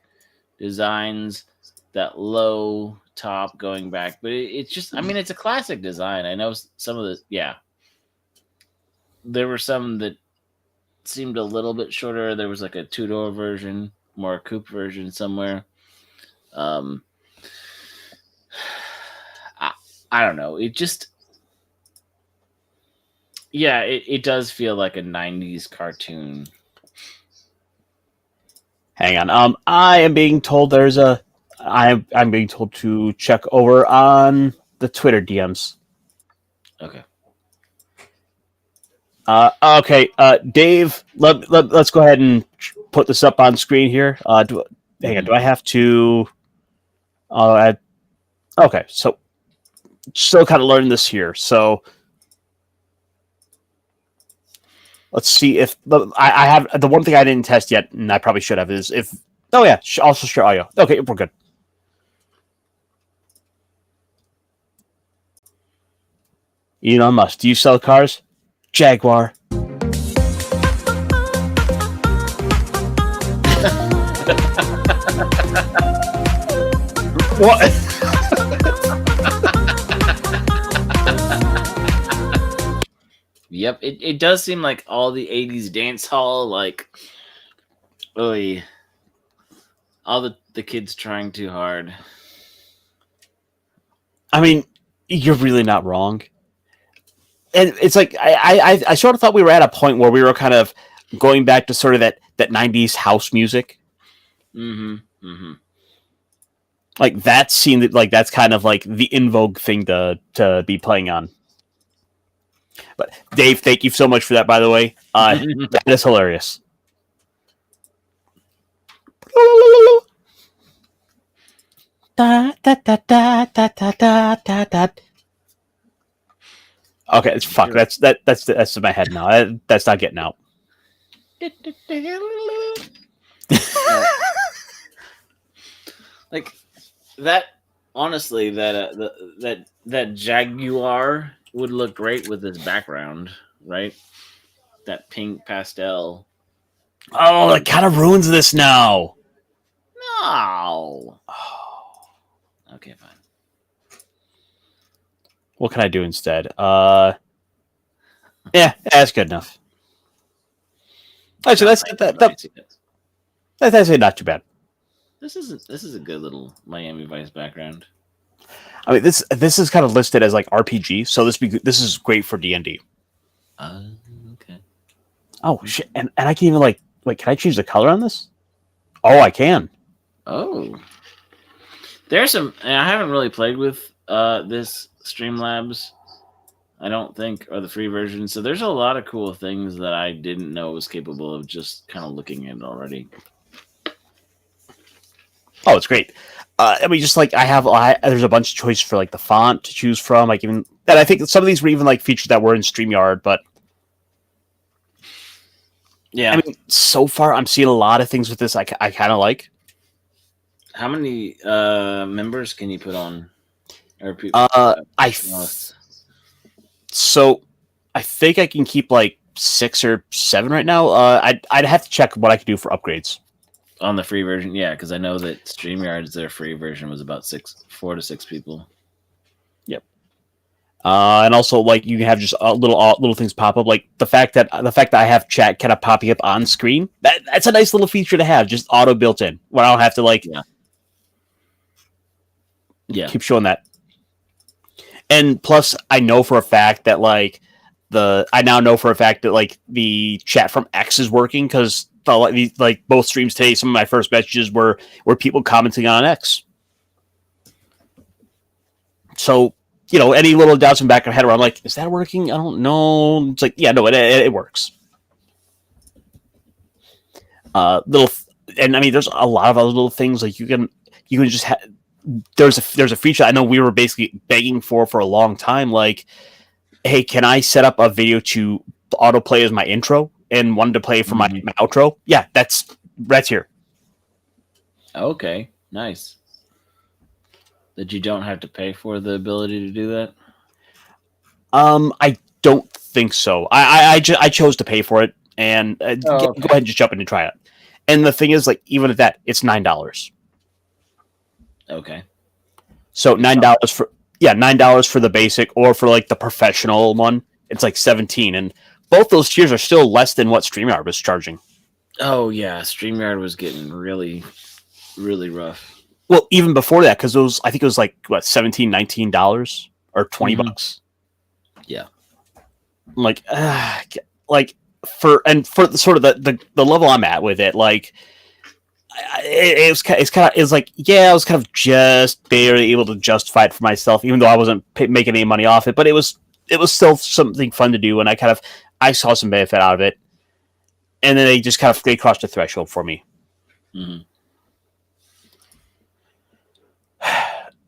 [SPEAKER 3] designs, that low top going back. But it's just, I mean, it's a classic design. I know some of the, yeah. There were some that seemed a little bit shorter. There was like a 2-door version, more a coupe version somewhere. I don't know. It just, yeah, it does feel like a 90s cartoon.
[SPEAKER 1] Hang on. I am being told I'm being told to check over on the Twitter DMs.
[SPEAKER 3] Okay.
[SPEAKER 1] Okay. Dave, let's go ahead and put this up on screen here. Do I have to? Okay. So, still kind of learning this here. So, let's see if I have the one thing I didn't test yet, and I probably should have, is if. Oh yeah, also share audio. Okay, we're good. Elon Musk, do you sell cars? Jaguar. What?
[SPEAKER 3] Yep, it does seem like all the 80s dance hall, like, oy, all the kids trying too hard.
[SPEAKER 1] I mean, you're really not wrong. And it's like, I sort of thought we were at a point where we were kind of going back to sort of that 90s house music.
[SPEAKER 3] Mm-hmm. Mm-hmm.
[SPEAKER 1] Like that seemed like that's kind of like the in vogue thing to be playing on. But Dave, thank you so much for that, by the way. That is hilarious. Okay, it's fuck. That's in my head now. That's not getting out.
[SPEAKER 3] Like that. Honestly, that Jaguar would look great with this background, right? That pink pastel.
[SPEAKER 1] Oh, it kind of ruins this now.
[SPEAKER 3] No. Okay, fine.
[SPEAKER 1] What can I do instead? Yeah, that's good enough. Actually, that's actually not too bad.
[SPEAKER 3] This is a good little Miami Vice background.
[SPEAKER 1] I mean, this is kind of listed as like RPG, so this is great for D&D.
[SPEAKER 3] Okay.
[SPEAKER 1] Oh shit! And I can even like, can I change the color on this? Oh, I can.
[SPEAKER 3] Oh, there's some. I haven't really played with this Streamlabs, I don't think, or the free version. So there's a lot of cool things that I didn't know was capable of just kind of looking at it already.
[SPEAKER 1] Oh, it's great. I mean, just like there's a bunch of choices for like the font to choose from. Like even that, I think some of these were even like features that were in StreamYard. But
[SPEAKER 3] Yeah.
[SPEAKER 1] I mean, so far I'm seeing a lot of things with this. I kind of like.
[SPEAKER 3] How many members can you put on? Or
[SPEAKER 1] So I think I can keep like 6 or 7 right now. I'd have to check what I could do for upgrades.
[SPEAKER 3] On the free version, yeah, because I know that StreamYard's their free version was about 4 to 6 people.
[SPEAKER 1] Yep. And also, like you can have just little things pop up, like the fact that I have chat kind of popping up on screen. That's a nice little feature to have, just auto built in, where I don't have to like keep showing that. And plus, I know for a fact that like the chat from X is working because like both streams today, some of my first messages were people commenting on X. So, you know, any little doubts in the back of my head where I'm like, is that working? I don't know. It's like, yeah, no, it works. And I mean, there's a lot of other little things like you can just there's a feature I know we were basically begging for a long time. Like, hey, can I set up a video to autoplay as my intro and wanted to play for my outro? Yeah, that's here.
[SPEAKER 3] Okay, nice. That you don't have to pay for the ability to do that?
[SPEAKER 1] I don't think so. I chose to pay for it, and go ahead and just jump in and try it. And the thing is, like, even at that, it's $9.
[SPEAKER 3] Okay.
[SPEAKER 1] So $9 for $9 for the basic, or for like the professional one, it's like 17, and both those tiers are still less than what StreamYard was charging.
[SPEAKER 3] Oh yeah, StreamYard was getting really, really rough.
[SPEAKER 1] Well, even before that, because I think it was like what $17, $19 or $20.
[SPEAKER 3] Yeah.
[SPEAKER 1] Like for sort of the level I'm at with it, like it was like, yeah, I was kind of just barely able to justify it for myself, even though I wasn't making any money off it. But it was still something fun to do, and I saw some benefit out of it. And then they crossed the threshold for me.
[SPEAKER 3] Mm-hmm.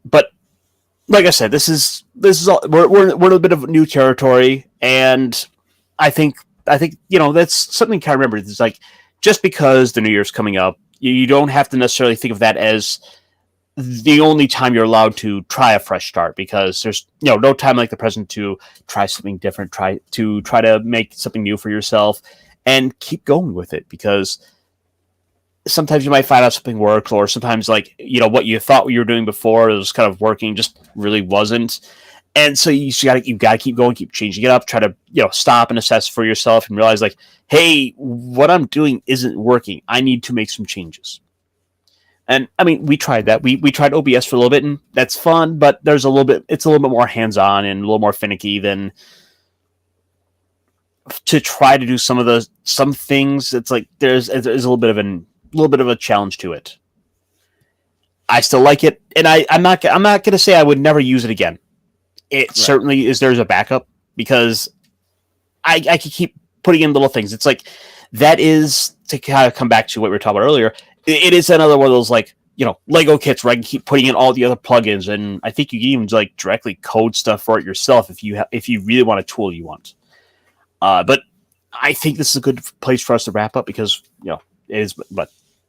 [SPEAKER 1] But like I said, this is all, we're in a bit of new territory, and I think you know that's something to kind of remember. It's like, just because the new year's coming up, you don't have to necessarily think of that as the only time you're allowed to try a fresh start, because there's no time like the present to try something different, try to make something new for yourself, and keep going with it, because sometimes you might find out something works, or sometimes like what you thought you were doing before was kind of working just really wasn't. And so you gotta keep going, keep changing it up, try to stop and assess for yourself and realize, like, hey, what I'm doing isn't working. I need to make some changes. And I mean, we tried that. We tried OBS for a little bit, and that's fun, but it's a little bit more hands-on and a little more finicky than to try to do some things. It's like there's a little bit of a challenge to it. I still like it, and I'm not gonna say I would never use it again. It certainly is. There's a backup, because I can keep putting in little things. It's like, that is to kind of come back to what we were talking about earlier. It is another one of those, like, Lego kits where I can keep putting in all the other plugins, and I think you can even like directly code stuff for it yourself if you really want a tool you want. But I think this is a good place for us to wrap up, because it is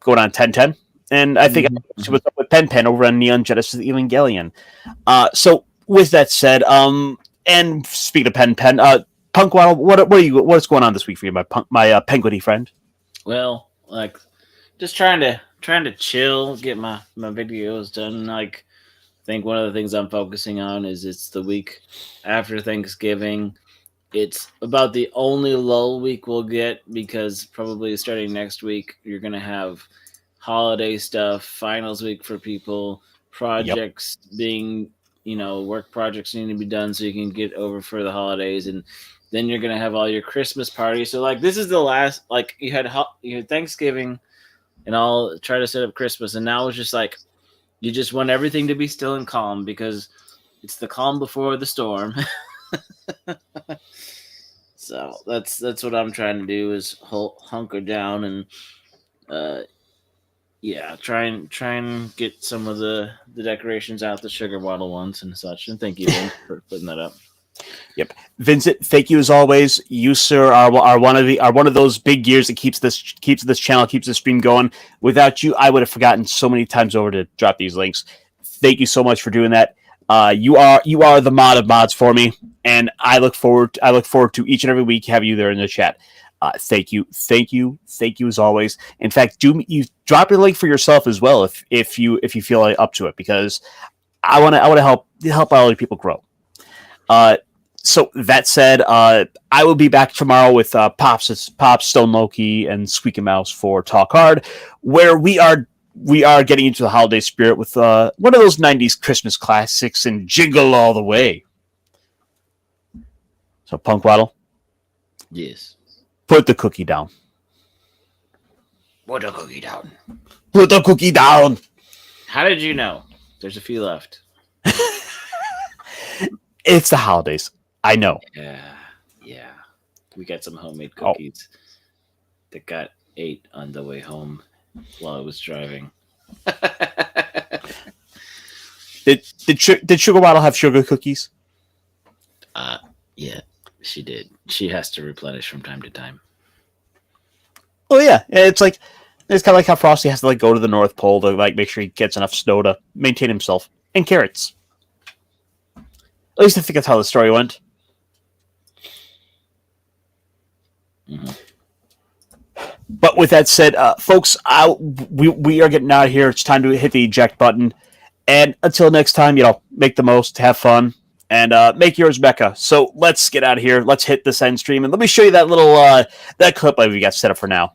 [SPEAKER 1] going on 10:10, and I think I see what's up with Pen over on Neon Genesis Evangelion. So with that said, and speaking of Pen, Punkwaddle, what's going on this week for you, my penguiny friend?
[SPEAKER 3] Well, like, just trying to chill, get my videos done. Like, I think one of the things I'm focusing on is it's the week after Thanksgiving. It's about the only lull week we'll get, because probably starting next week you're gonna have holiday stuff, finals week for people, projects being, work projects need to be done so you can get over for the holidays, and then you're gonna have all your Christmas parties. So like, this is the last, like, you had Thanksgiving, and I'll try to set up Christmas, and now it's just like, you just want everything to be still and calm, because it's the calm before the storm. So that's what I'm trying to do, is hunker down and Yeah, try and get some of the decorations out, the sugar bottle ones and such. And thank you, Vince, for putting that up.
[SPEAKER 1] Yep, Vincent, thank you as always. You, sir, are one of those big gears that keeps this channel, keeps this stream going. Without you, I would have forgotten so many times over to drop these links. Thank you so much for doing that. You are the mod of mods for me, and I look forward to each and every week having you there in the chat. Thank you as always. In fact, you drop your link for yourself as well if you feel like up to it, because I want to help other people grow. So that said, I will be back tomorrow with Pops, Stone Loki, and Squeaky Mouse for Talk Hard, where we are getting into the holiday spirit with one of those 90s Christmas classics and Jingle All the Way. So, Punkwaddle,
[SPEAKER 3] Yes.
[SPEAKER 1] put the cookie down.
[SPEAKER 3] Put the cookie down.
[SPEAKER 1] Put the cookie down.
[SPEAKER 3] How did you know? There's a few left.
[SPEAKER 1] It's the holidays. I know.
[SPEAKER 3] Yeah. We got some homemade cookies that got ate on the way home while I was driving.
[SPEAKER 1] Did Sugar Bottle have sugar cookies?
[SPEAKER 3] Yeah, she did. She has to replenish from time to time.
[SPEAKER 1] Oh yeah, it's kind of like how Frosty has to go to the North Pole to make sure he gets enough snow to maintain himself, and carrots. At least I think that's how the story went.
[SPEAKER 3] Mm-hmm.
[SPEAKER 1] But with that said, folks, we are getting out of here. It's time to hit the eject button. And until next time, make the most, have fun, and make yours Becca. So let's get out of here. Let's hit this end stream, and let me show you that little that clip I've got set up for now.